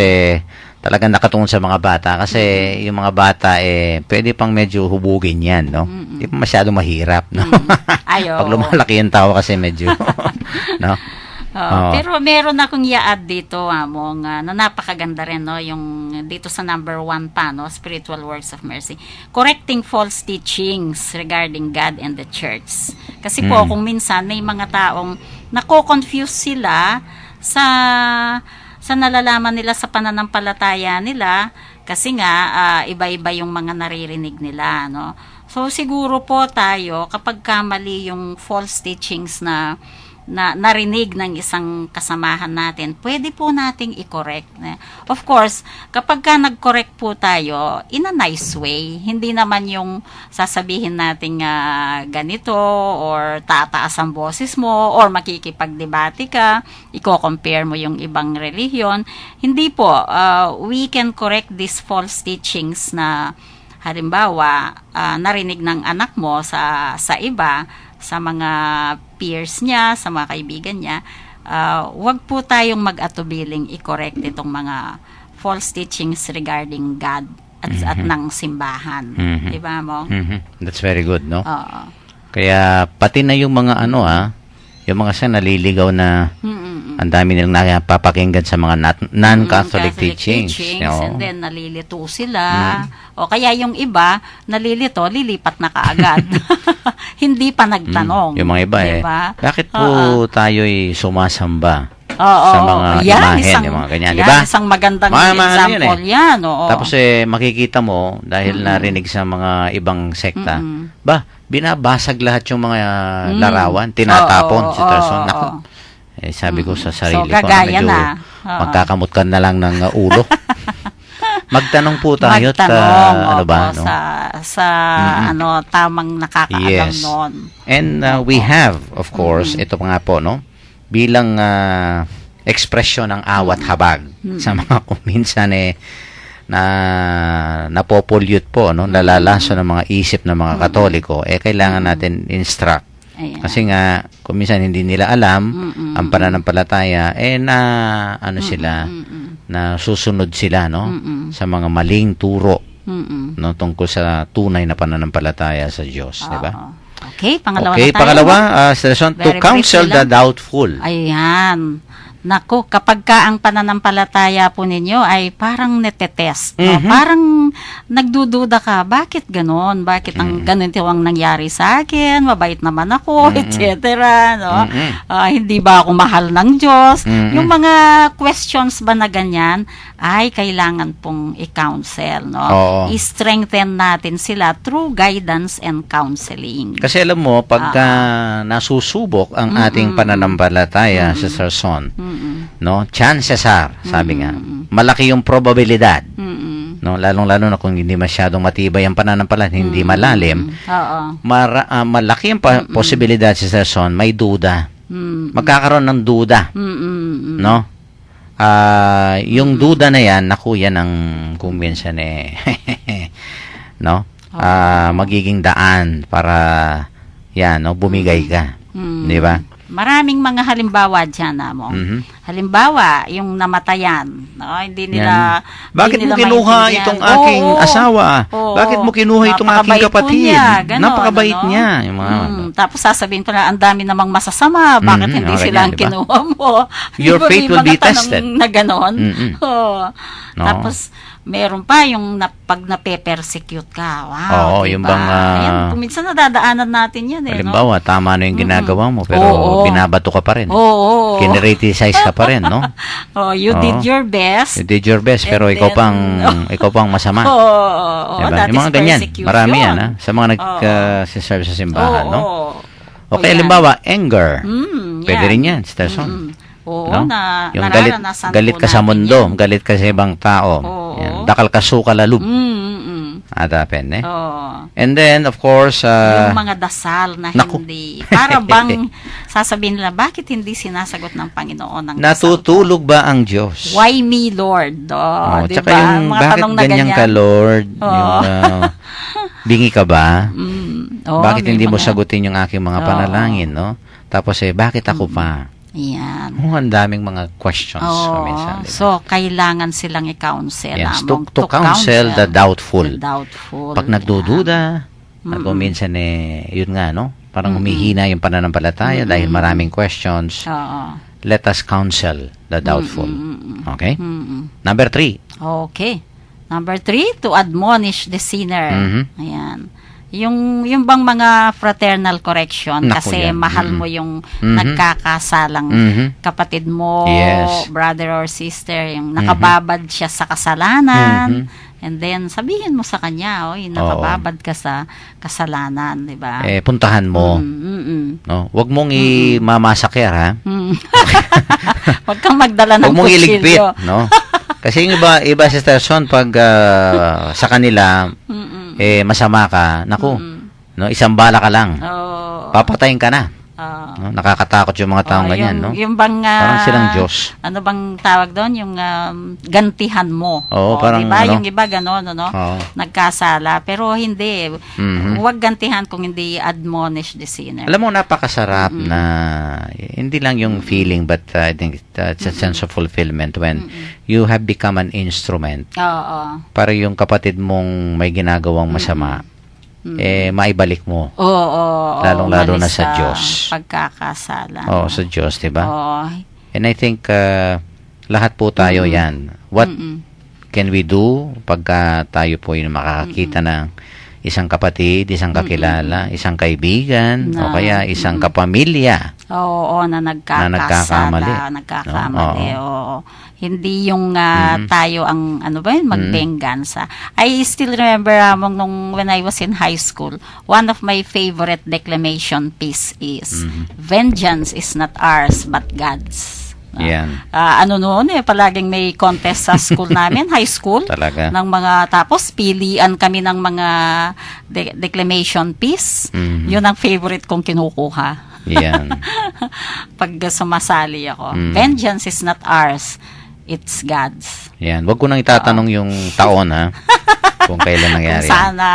talagang nakatungon sa mga bata kasi yung mga bata, pwede pang medyo hubugin yan, no? Hindi pa masyado mahirap, no? Pag lumalaki yung tao kasi medyo, no? Oo. Pero meron akong i-add dito, Among, na napakaganda rin, no? Yung dito sa number 1 pa, no? Spiritual works of mercy. Correcting false teachings regarding God and the church. Kasi po, kung minsan may mga taong nako-confuse sila sa nalalaman nila sa pananampalataya nila, kasi nga, iba-iba yung mga naririnig nila, no? So, siguro po tayo, kapag kamali yung false teachings na narinig ng isang kasamahan natin, pwede po nating i-correct. Of course, kapag ka nag-correct po tayo, in a nice way, hindi naman yung sasabihin natin ganito, or tataas ang boses mo, or makikipagdebate ka, i-compare mo yung ibang relihiyon. Hindi po, we can correct these false teachings na halimbawa, narinig ng anak mo sa iba, sa mga peers niya, sa mga kaibigan niya, wag po tayong mag-atubiling i-correct itong mga false teachings regarding God at ng simbahan. Di ba mo? That's very good, no? Oo. Kaya pati na yung mga yung mga sa naliligaw na ang dami nilang napapakinggan sa mga non-Catholic teachings. And then nalilito sila. O kaya yung iba, nalilito, lilipat na kaagad. Hindi pa nagtanong. Yung mga iba diba? Bakit po tayo'y sumasamba Oo, sa mga imahen, yung mga ganyan, di ba? Isang magandang Yun example yan. Oo. Tapos makikita mo, dahil narinig sa mga ibang sekta, binabasag lahat yung mga larawan, tinatapon si Terson. Naku, sabi ko sa sarili ko, gagaya medyo na. magkakamot ka na lang ng ulo. Magtanong po tayo Magtanong, ano ba, no? sa tamang nakakaalam Yes. noon. And we have, of course, ito pa nga po, no? Bilang ekspresyon ng awat habag sa mga kung minsan napopollute po, no? Nalalaso ng mga isip ng mga Katoliko, kailangan natin instruct. Ayan. Kasi nga, kung minsan hindi nila alam ang pananampalataya, sila, na susunod sila, no? Sa mga maling turo, no? Tungkol sa tunay na pananampalataya sa Diyos, di ba? Okay, pangalawa Okay, na tayo. pangalawa, Station, to Very counsel briefly the lang. doubtful. Ayan. Naku, kapag ka ang pananampalataya po ninyo ay parang netetest, no? Parang nagdududa ka, bakit ganon? Bakit ang ganito ang nangyari sa akin? Mabait naman ako, etc. No? Hindi ba ako mahal ng Diyos? Yung mga questions ba na ganyan ay kailangan pong i-counsel. No? Oo. I-strengthen natin sila through guidance and counseling. Kasi alam mo, pagka nasusubok ang ating pananampalataya sa Sarson, no, chances are, sabi nga, malaki yung probabilidad, no, lalong-lalo na kung hindi masyadong matibay ang pananampalataya, hindi malalim, Oo. malaki ang posibilidad sa Sarson, may duda. Magkakaroon ng duda, no? Yung duda na yan, naku, yan ang kung minsan no? Magiging daan para yan, no, bumigay ka. Di ba? Maraming mga halimbawa dyan, mo. Halimbawa, yung namatayan. No? Hindi nila... Bakit hindi mo nila kinuha maintindihan. itong aking asawa? Oo. Bakit mo kinuha itong aking Napakabait po kapatid? niya, ganon, Napakabait ano? niya. Yung mga, Tapos sasabihin pa na, ang dami namang masasama. Bakit hindi okay, sila ang diba? kinuha mo? Your Di ba, faith may will be mga tanong tested. Na ganon. No. Oo. Tapos, meron pa yung pag nape-persecute ka. Wow, Oo, yung diba? bang, Ayan, kung minsan nadadaanan natin yan. halimbawa, tama na yung ginagawa mo, pero Oo. binabato ka pa rin. Oo. Kinriticize ka pa rin, no? You did your best. You did your best, pero And ikaw then, ikaw pang masama. Oo, Diba? that Yung is mga ganyan, persecution. marami yan, ha? Sa mga nag-serve sa simbahan, no? Oo. Okay, Ayan. halimbawa, anger. yan. Pwede rin yan, Station. Oo, No? na Yung nararanasan galit po ka sa natin mundo, yan. galit ka sa ibang tao. Oo. Yan. Dakal ka suka lalub. Atapin, Oo. And then, of course, Yung mga dasal na naku. hindi. Para bang sasabihin nila, bakit hindi sinasagot ng Panginoon ang dasal ko? natutulog ba ang Diyos? Why me, Lord? Oh, Tsaka diba? yung, Mga bakit tanong na ganyan ganyan. ka, Lord? Oo. Yung, bingi ka ba? Oo, Bakit may hindi mo mga- sagutin yung aking mga Oo. panalangin, no? Tapos, bakit ako pa? Yan. Ang daming mga questions. Oo. minsan, diba? So, kailangan silang i-counsel. Yes, Among to counsel the doubtful. The doubtful. Pag nagdududa, at kung minsan yun nga, no? Parang humihina yung pananampalataya dahil maraming questions. Oo. let us counsel the doubtful. Okay? Mm-mm. Number 3. Okay. Number 3, to admonish the sinner. Mhm. Ayan. Yung bang mga fraternal correction, Naku, kasi yan. mahal Mhm. mo yung Mhm. nagkakasalang Mhm. kapatid mo, Yes. brother or sister, yung nakababad siya sa kasalanan. And then, sabihin mo sa kanya, oy, nakababad ka sa kasalanan, di ba? Puntahan mo. No? Huwag mong i-mamasakyer, ha? Huwag kang magdala ng Huwag mong iligpit, kutsilyo. no? Kasi yung iba Sister Son, pag sa kanila, masama ka, naku, no? Isang bala ka lang. Oh, Papatayin ka na. No? Nakakatakot yung mga taong ganyan, no? Yung bang, Parang silang Diyos. ano bang tawag doon? Yung gantihan mo. Oo, parang diba? ano? Yung iba gano'n, ano? Oo. Nagkasala. Pero hindi. Mhm. Huwag gantihan kung hindi admonish the sinner. Alam mo, napakasarap na, hindi lang yung feeling, but I think it's a sense of fulfillment when you have become an instrument Oo. para yung kapatid mong may ginagawang masama, maibalik mo. Oo. Lalong-lalo na umalis sa Diyos. Pagkakasala. Oo, sa Diyos, di ba? Oo. And I think lahat po tayo yan. What can we do pagka tayo po yung makakakita ng isang kapatid, isang kakilala, isang kaibigan, o kaya isang kapamilya? Oo, na nagkakamali. Nagkakamali, oo. Hindi yung tayo ang, ano ba yun, magbengansa. I still remember, when I was in high school, one of my favorite declamation piece is, vengeance is not ours, but God's. Yan. Ano noon palaging may contest sa school namin, high school. Talaga. Ng mga, tapos pilian kami ng mga declamation piece. Yun ang favorite kong kinukuha. Yan. Pag sumasali ako. Vengeance is not ours, it's God's. Yan. Huwag ko nang itatanong yung taon, ha? Kung kailan nangyari. Kung sana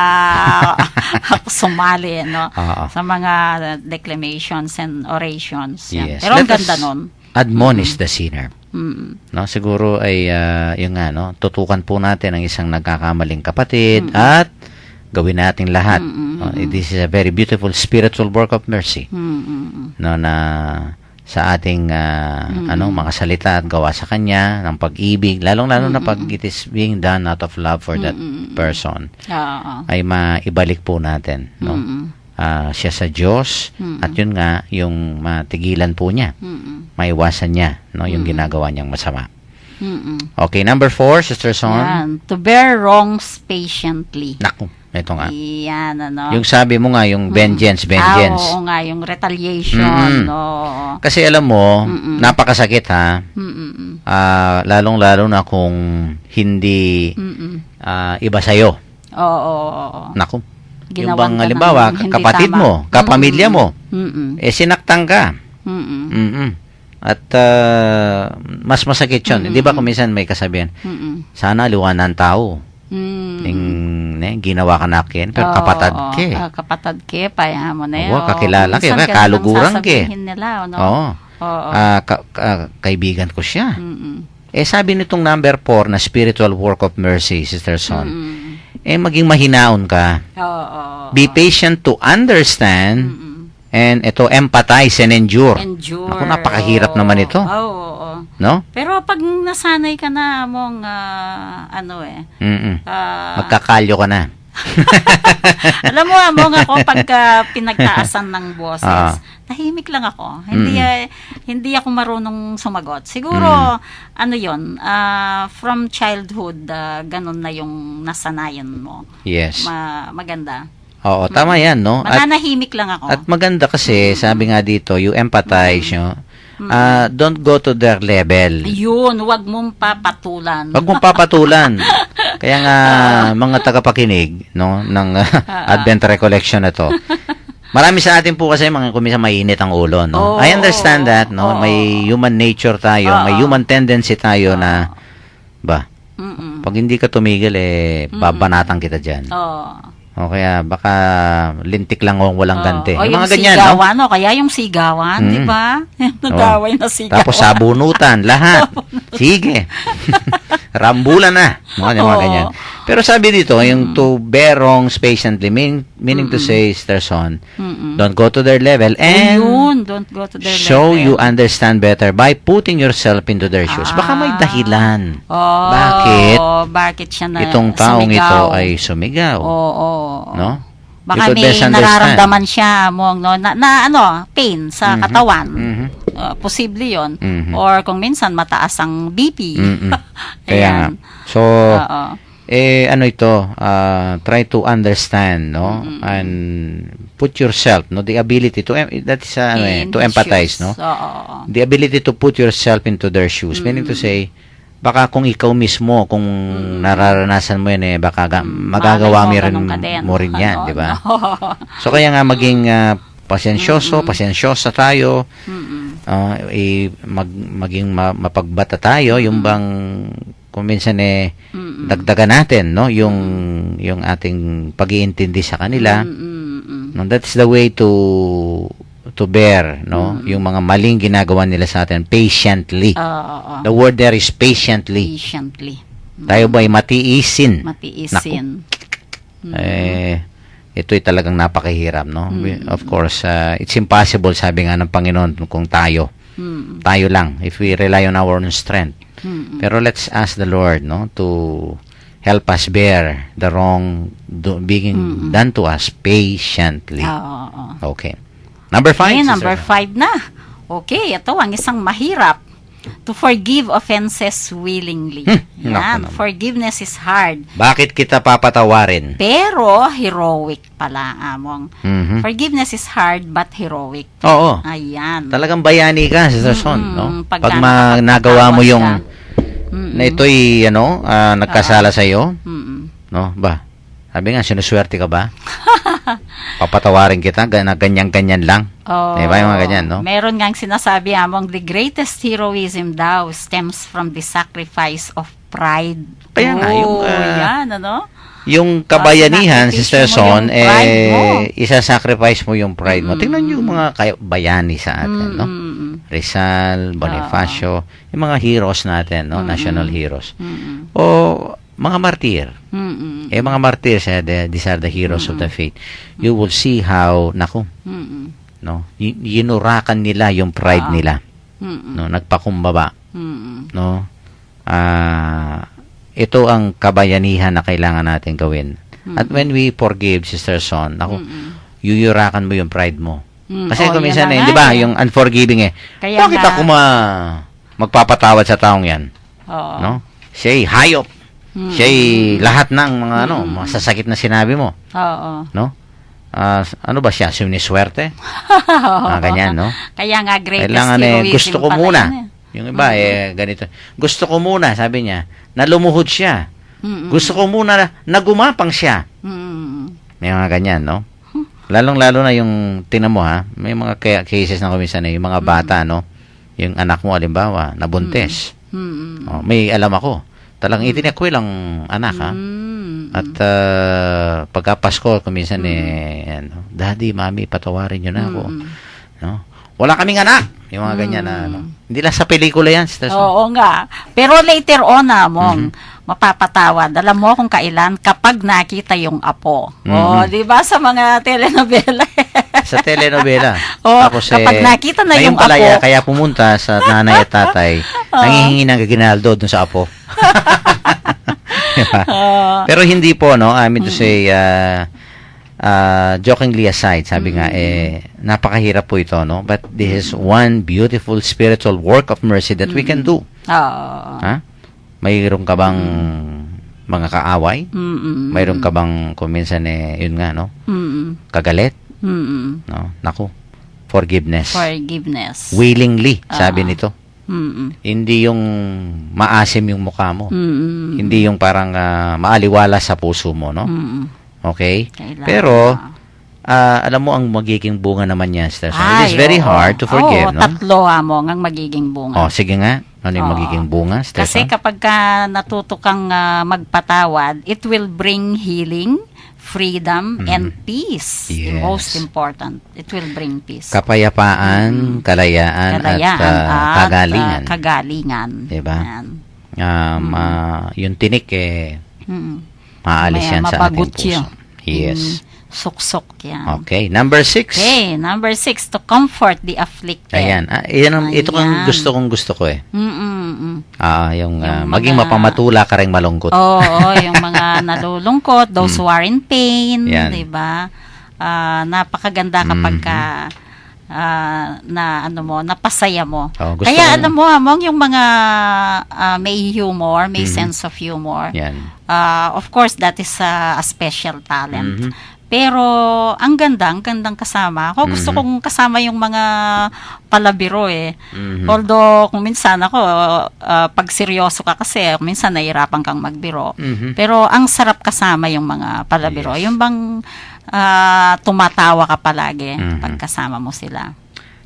ako sumali, no? Oo. Sa mga declamations and orations. Yan. Yes. Pero ang Let us ganda nun. admonish the sinner. Mm. No, siguro ay yung nga, no, tutukan po natin ang isang nagkakamaling kapatid at gawin natin lahat. No, this is a very beautiful spiritual work of mercy. No, na sa ating mga salita at gawa sa kanya ng pag-ibig, lalong-lalo na pag it is being done out of love for that person, Oo. ay maibalik po natin, no? Siya sa Diyos at yun nga yung matigilan po niya, maiwasan niya, no, yung ginagawa niyang masama. Okay, number 4, Sister Son. Yan. To bear wrongs patiently. Naku, ito nga. Yan, ano. Yung sabi mo nga, yung vengeance. Oo nga, yung retaliation. Oo. Kasi alam mo, napakasakit, ha? Lalong-lalo na kung hindi iba sa'yo. Oo. Naku. Yung Ginawan bang, ka halimbawa, ng hindi kapatid tama. mo, kapamilya mo, sinaktan ka. Mm-mm. At mas masakit yun. Di ba kung minsan may kasabihan, sana liwanan tao. Ginawa ka na akin, pero kapatad ke. Kapatad ke, paya mo na yun. Oo, kakilala ke, Minsan kaluguran ganun ang ke. sasabihin nila, no? Oo. Oo. Kaibigan ko siya. Sabi nitong number 4 na spiritual work of mercy, Sister Son, maging mahinaon ka. Oo. Be patient to understand and empathize and endure. Endure. Naku, napakahirap naman ito. Oo. No? Pero pag nasanay ka na mong, Magkakalyo ka na. alam mo, ako pagka pinagtaasan ng boses, tahimik lang ako. Hindi ako marunong sumagot. Siguro, from childhood, ganun na yung nasanayan mo. Yes. Maganda. Oo, tama yan, no? Mananahimik lang ako. At maganda kasi, sabi nga dito, you empathize, no? Don't go to their level. Ayun, huwag mong papatulan. Huwag mong papatulan. Kaya nga, mga tagapakinig, no, ng Advent Recollection na to, marami sa atin po kasi mga kuminsan mainit ang ulo, no? I understand that, no? May human nature tayo, may human tendency tayo na, pag hindi ka tumigil, babanatan kita dyan. O kaya baka lintik lang o walang ganti. O Yung yung mga ganyan, sigawan, no? kaya yung sigawan, di ba? Nag-away na sigawan. Tapos sabunutan, lahat. Sige. Rambulan na. Mga Oo. ganyan. Pero sabi dito, yung to bear wrongs patiently, meaning to say, Sister Son, don't go to their level and Yun, don't go to their show level. you understand better by putting yourself into their shoes. Baka may dahilan. Oh, bakit siya na Itong taong sumigaw? ito ay sumigaw. Oo. No? You Baka could may misunderstand. nararamdaman siya mo no pain sa katawan. Posible 'yon. Or kung minsan mataas ang BP. Kaya, Ayan. so, Oo. ano ito, try to understand, no? And put yourself, no? The ability to, that is, In to the empathize, shoes. no? Oo. The ability to put yourself into their shoes. Meaning to say, baka kung ikaw mismo, kung nararanasan mo yan, baka magagawa ganun ka din. mo rin yan, di ba? Oo. So, kaya nga maging pasensyosa tayo, maging mapagbata tayo, yung bang kung minsan dagdagan natin, no? Yung ating pag-iintindi sa kanila. No, that's the way to bear, no? Yung mga maling ginagawa nila sa atin patiently. Oo. The word there is patiently. Patiently. Tayo ba ay matiisin? Matiisin. Ito'y talagang napakahirap, no? Of course, it's impossible, sabi nga ng Panginoon, kung tayo lang, if we rely on our own strength. Pero let's ask the Lord, no, to help us bear the wrong being done to us patiently. Oo. Okay. Number 5. Okay, number 5 na. Okay, ito ang isang mahirap. To forgive offenses willingly. Naku Yan, naman. forgiveness is hard. Bakit kita papatawarin? Pero heroic pala among. Mhm. Forgiveness is hard but heroic. Oo. Ayan. Talagang bayani ka, Sister Son, no? Pagka Pag nagawa mo nakapagpatawad yung ka. na ito'y nagkasala sa iyo, Mm-mm. no? Ba? Sabi nga, sinuswerte ka ba? Papatawarin kita, ganyan-ganyan lang. Oh, Diba yung mga ganyan, no? Meron ngang sinasabi among the greatest heroism daw stems from the sacrifice of pride. Kaya nga, yung, yan, ano? Yung kabayanihan, sinakripisyo Sister mo Son, yung pride mo. isa-sacrifice mo yung pride mo. Tingnan niyo yung mga bayani sa atin, no? Rizal, Bonifacio, yung mga heroes natin, no? National heroes. O mga martir. Mga martir, these are the heroes of the faith. You will see how, no? Yinurakan nila yung pride nila. No? Nagpakumbaba. No? Ito ang kabayanihan na kailangan natin gawin. At when we forgive, Sister Son, yuyurakan mo yung pride mo. Kasi kung minsan, di ba, yung unforgiving Kaya bakit nga, ako magpapatawad sa taong yan? Oo. No? Siya'y hayop. Siya'y lahat ng mga masasakit na sinabi mo. Oo. No? Ano ba siya? Siniswerte? Ganyan, no? Kaya nga greatest Kailangan heroism gusto ko pala muna. yun eh. Yung iba, ganito. Gusto ko muna, sabi niya, na lumuhod siya. Gusto ko muna na gumapang siya. May mga ganyan, no? Lalong-lalo na yung, tingnan mo ha, may mga cases na kuminsan yung mga bata, no? Yung anak mo, alimbawa, nabuntis. May alam ako. Talagang itinakwil ang anak, ha? At pagka Pasko, kuminsan Daddy, Mami, patawarin nyo na ako. No? Wala kaming anak. Yung mga ganyan na, hindi lang sa pelikula yan, Sister Son. Oo nga. Pero later on mong mapapatawad. Alam mo kung kailan? Kapag nakita yung apo. Di ba sa mga telenovela? Sa telenovela. Oo, kapag nakita na yung pala, apo. Kaya pumunta sa nanay at tatay, nangihingi ng gaginaldo dun sa apo. Diba? Pero hindi po, no? I mean to say, jokingly aside, sabi nga, napakahirap po ito, no? But this is one beautiful spiritual work of mercy that we can do. Oo. Ha? Mayroon ka bang mga kaaway? Mayroon ka bang, kung minsan, yun nga, no? Kagalit? No? Naku, forgiveness. Forgiveness. Willingly, sabi nito. Mm-mm. Hindi yung maasim yung mukha mo. Mm-mm. Hindi yung parang maaliwala sa puso mo, no? Mm-mm. Okay? Kailangan. Pero, alam mo ang magiging bunga naman yan, Sister Son. It is Ay, very oo. hard to forgive, Oo, no? tatlo mo ang magiging bunga. Oh, sige nga. Ano yung Oo. magiging bunga, Sister Kasi Son? kapag natuto kang magpatawad, it will bring healing, freedom, and peace. Yes. Most important. It will bring peace. Kapayapaan, kalayaan, at kagalingan. kagalingan. Diba? Yan. yung tinik maalis Maya yan sa ating mabagot puso. yun. Yes. Suksok yan. Okay, number 6. Okay, number 6, to comfort the afflicted. Ayan. Ito kung gusto ko eh. Yung maging mga- mapamatula ka ring malungkot. Oo, yung mga nalulungkot, those who are in pain, Yan. 'di ba? Napakaganda kapag ka napasaya mo. Oh, gusto Kaya ko- alam mo, Among, yung mga may humor, may sense of humor. Yan. Of course, that is a special talent. Mhm. Pero ang gandang kasama. Ako gusto kong kasama yung mga palabiro eh. Mhm. Although kung minsan ako pag seryoso ka kasi minsan nahihirapan kang magbiro. Mhm. Pero ang sarap kasama yung mga palabiro. Yes. Yung bang tumatawa ka palagi Mhm. pag kasama mo sila.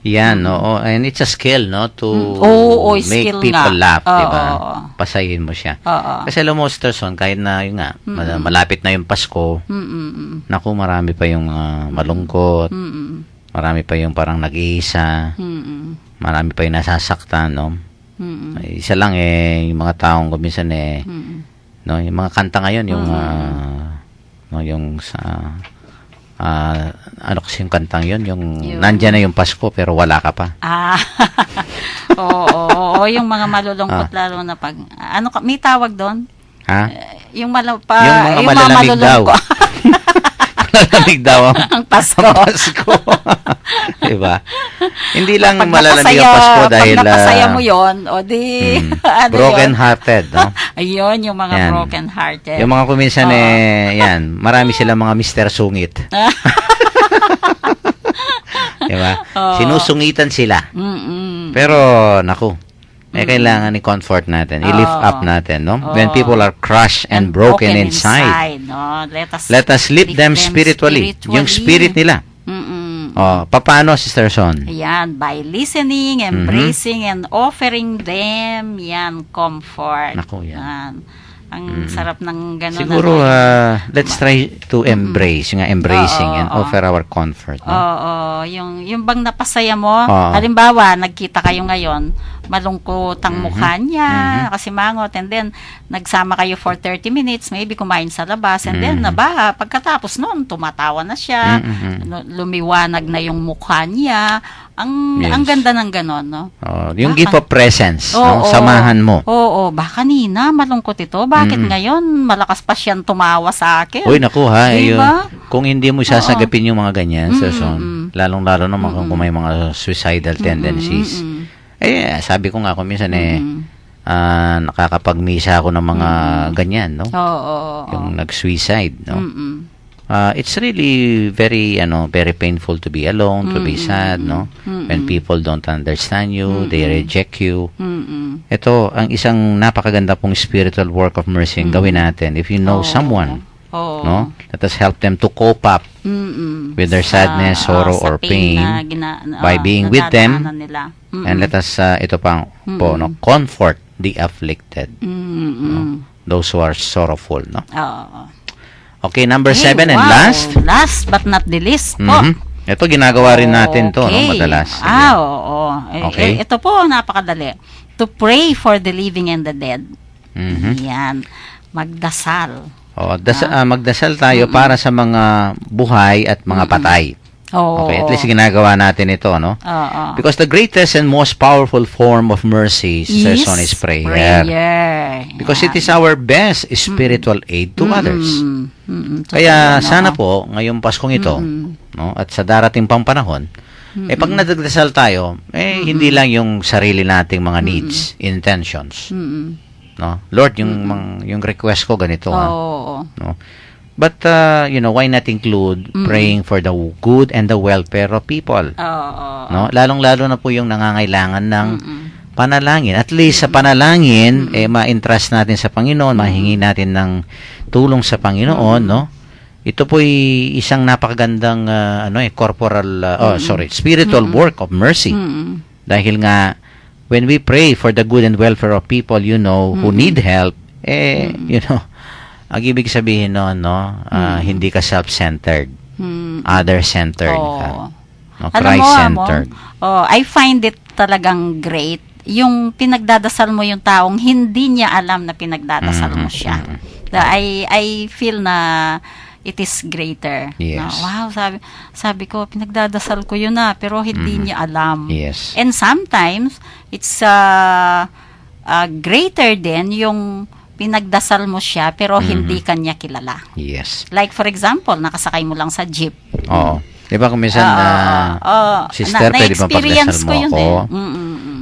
Yan, oo. And it's a skill, no? To Oo, make skill people nga. laugh, di ba? Oo. Pasayin mo siya. Oo. Kasi alam mo, Sterson, kahit na yun nga, malapit na yung Pasko, Mm-mm. naku, marami pa yung malungkot, Mm-mm. marami pa yung parang nag-iisa, Mm-mm. marami pa yung nasasaktan, no? Mm-mm. Isa lang yung mga taong kuminsan Mm-mm. no, yung mga kanta ngayon, yung no, yung sa ano kasi yung kantang yun, yung nandyan na yung Pasko pero wala ka pa. Oo, yung mga malulungkot lalo na pag may tawag doon? Ha? Yung Yung mga malalamig daw. malulungkot. Malalamig daw Ang Pasko. ang Pasko. Diba? Hindi lang Pag malalamig ang Pasko dahil pag napasaya mo yon, o di broken yun? hearted, no? Ayun, yung mga Yan. broken hearted. Yung mga kuminsan yan, marami silang mga Mr. Sungit. Diba? Sinusungitan sila. Mm-mm. Pero, naku, kailangan i-comfort natin, i-lift up natin, no? When people are crushed and broken inside, no? let us lift them spiritually. Yung spirit nila. Mm-mm. Paano, Sister Son? Ayan, by listening, embracing, and offering them, yan, comfort. Naku, yan. Ang sarap ng gano'n. Siguro, let's try to embrace, yung embracing and offer our comfort. No? Oo, yung bang napasaya mo, Oo. halimbawa, nagkita kayo ngayon, malungkot ang mukha niya, kasi mangot, and then, nagsama kayo for 30 minutes, maybe kumain sa labas, and then, pagkatapos noon, tumatawa na siya, lumiwanag na yung mukha niya, ang ganda ng ganon, no? Yung gift of presence, no? Oo. Samahan mo. Oo, kanina malungkot ito. Bakit ngayon malakas pa siyang tumawa sa akin? Uy, naku ha, Diba? kung hindi mo sasagapin yung mga ganyan, Sister Son, lalong-lalo naman kung may mga suicidal tendencies. Sabi ko nga kung minsan nakakapagmisa ako ng mga ganyan, no? Oo. Yung nag-suicide, no? Mm-mm. It's really very painful to be alone, to be sad, no? When people don't understand you, they reject you. Mm-mm. Ito, ang isang napakaganda pong spiritual work of mercy ang gawin natin. If you know someone, Oo. no? Let us help them to cope up Mm-mm. with their sadness, sorrow, sa or pain na by being with them. nadadaanan nila. And let us, ito pa po, no? Comfort the afflicted, Mm-mm. those who are sorrowful, no? Oo. Okay, number Okay, 7 and wow. last. Last but not the least po. Mhm. Ito, ginagawa rin natin to, no? Okay. Madalas. Oo. Okay. Ito po, napakadali. To pray for the living and the dead. Mhm. Yan. Magdasal. Magdasal tayo para sa mga buhay at mga patay. Oo. Okay, at least ginagawa natin ito, no? Oo. Because the greatest and most powerful form of mercy, Sister Son, is prayer. Because it is our best spiritual aid to others. Kaya sana po, ngayong Paskong ito, no, at sa darating pang panahon, pag nagdasal tayo, hindi lang yung sarili nating mga needs, intentions. No? Lord, yung request ko ganito, Oo. no? But, why not include praying for the good and the welfare of people? Oo. No? Lalong-lalo na po yung nangangailangan ng panalangin. At least sa panalangin, ma-entrust natin sa Panginoon, mahingi natin ng tulong sa Panginoon, no? Ito po isang napakagandang spiritual work of mercy. Dahil nga when we pray for the good and welfare of people, who need help, ang ibig sabihin noon, hindi ka self-centered, other-centered ka. No, Alam mo, Christ-centered. I find it talagang great yung pinagdadasal mo yung taong hindi niya alam na pinagdadasal mo siya. I feel na it is greater. Yes. No? Wow, sabi ko, pinagdadasal ko yun pero hindi niya alam. Yes. And sometimes, it's greater din yung pinagdasal mo siya pero hindi kanya kilala. Yes. Like for example, nakasakay mo lang sa jeep. Oo. Di ba kung minsan, sister, pwede bang na-experience pagdasal ko mo yun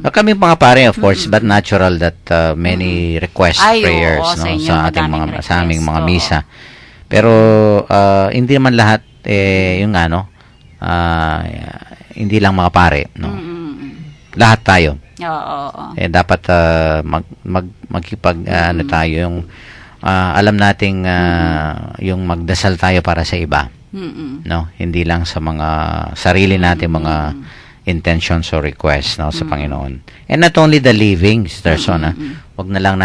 ako? Kami mga pare, of course, but natural that many request Ay, prayers oo, no, sa inyo, sa ating madaming mga sa aming request, mga oo. misa. Pero hindi naman lahat yung hindi lang mga pare, no. Lahat tayo. Oo. Dapat magkipag ano tayo yung alam nating yung magdasal tayo para sa iba. No, hindi lang sa mga sarili nating mga intentions or requests no sa Panginoon. And not only the living, Sister Sona, wag lang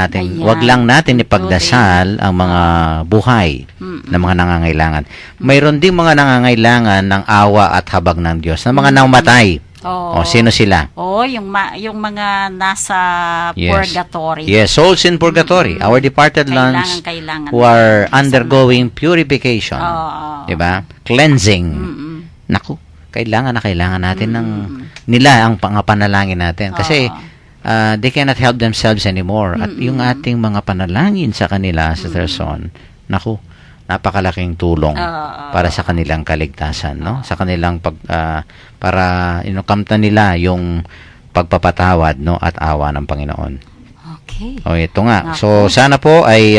natin ipagdasal ang mga buhay ng mga nangangailangan. Mayroon ding mga nangangailangan ng awa at habag ng Diyos, ng mga namatay. Oo. O sino sila? Yung mga nasa Yes. purgatory. Yes, souls in purgatory. Our departed ones Kailangan who are undergoing purification. Oo. 'Di ba? Cleansing. Naku, kailangan natin ng nila ang pangapanalangin natin kasi they cannot help themselves anymore. At yung ating mga panalangin sa kanila sa Terson, naku, napakalaking tulong para sa kanilang kaligtasan, no? Sa kanilang para inukamtan nila yung pagpapatawad, no, at awa ng Panginoon. Okay. O ito nga. Naku. So sana po ay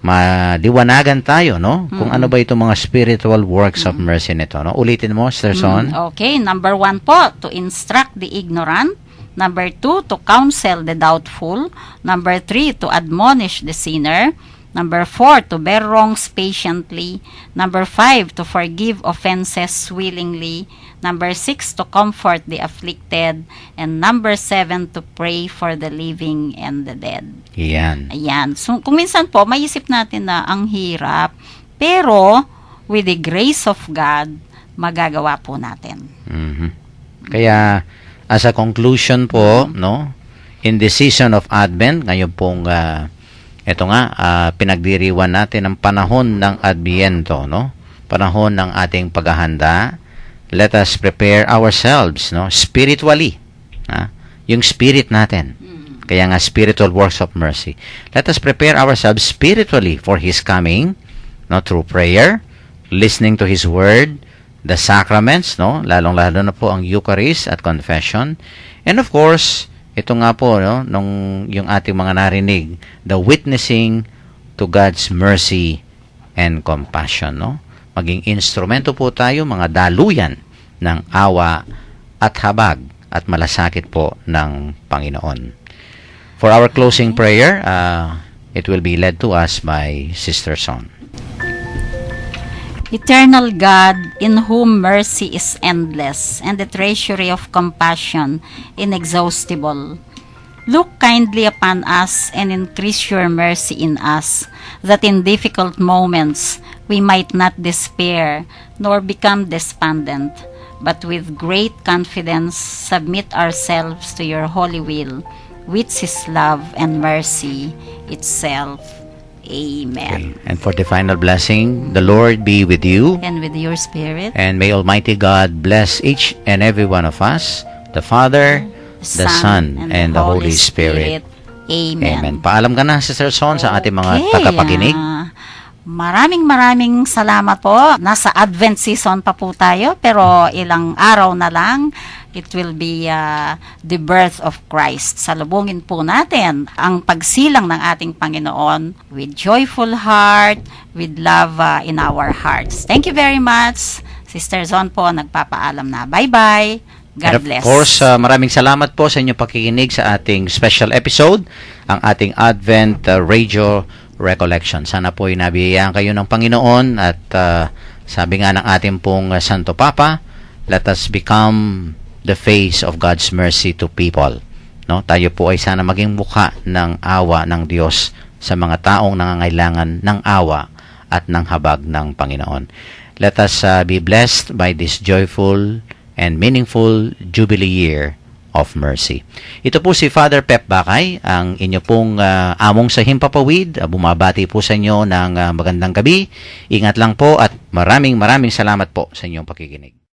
maliwanagan tayo, no? Kung ano ba itong mga spiritual works of mercy nito, no? Ulitin mo, Sister Son. Okay, number 1 po, to instruct the ignorant. Number 2, to counsel the doubtful. Number 3, to admonish the sinner. Number 4, to bear wrongs patiently. Number 5, to forgive offenses willingly. Number 6, to comfort the afflicted. And number 7, to pray for the living and the dead. Yan. Ayan. So, kung minsan po, maisip natin na ang hirap, pero with the grace of God, magagawa po natin. Kaya, as a conclusion po, no, in the season of Advent, ngayon pong pinagdiriwan natin ang panahon ng Adviento, no? Panahon ng ating paghahanda. Let us prepare ourselves, no? Spiritually. Yung spirit natin. Kaya nga spiritual works of mercy. Let us prepare ourselves spiritually for His coming, no? Through prayer, listening to His word, the sacraments, no? Lalong-lalo na po ang Eucharist at confession. And of course, ito nga po, no, yung ating mga narinig, the witnessing to God's mercy and compassion, no? Maging instrumento po tayo, mga daluyan ng awa at habag at malasakit po ng Panginoon. For our closing prayer, it will be led to us by Sister Son. Eternal God, in whom mercy is endless and the treasury of compassion inexhaustible, look kindly upon us and increase your mercy in us, that in difficult moments we might not despair nor become despondent, but with great confidence submit ourselves to your holy will, which is love and mercy itself. Amen. Okay. And for the final blessing, the Lord be with you. And with your spirit, And may Almighty God bless each and every one of us, the Father, the Son, and the Holy Spirit. Amen. Paalam ka na, Sister Son, sa ating mga tagapakinig. Maraming salamat po. Nasa Advent season pa po tayo, pero ilang araw na lang, it will be the birth of Christ. Salubungin po natin ang pagsilang ng ating Panginoon with joyful heart, with love in our hearts. Thank you very much. Sister Zon po, nagpapaalam na. Bye-bye. God And of bless. course, maraming salamat po sa inyong pakikinig sa ating special episode, ang ating Advent Radio Recollection. Sana po ay nabiyayaan kayo ng Panginoon at sabi nga ng ating pong Santo Papa, let us become the face of God's mercy to people. No, tayo po ay sana maging mukha ng awa ng Diyos sa mga taong nangangailangan ng awa at ng habag ng Panginoon. Let us be blessed by this joyful and meaningful Jubilee year of mercy. Ito po si Father Pep Bakay, ang inyo pong among sa Himpapawid. Bumabati po sa inyo ng magandang gabi. Ingat lang po at maraming salamat po sa inyong pakikinig.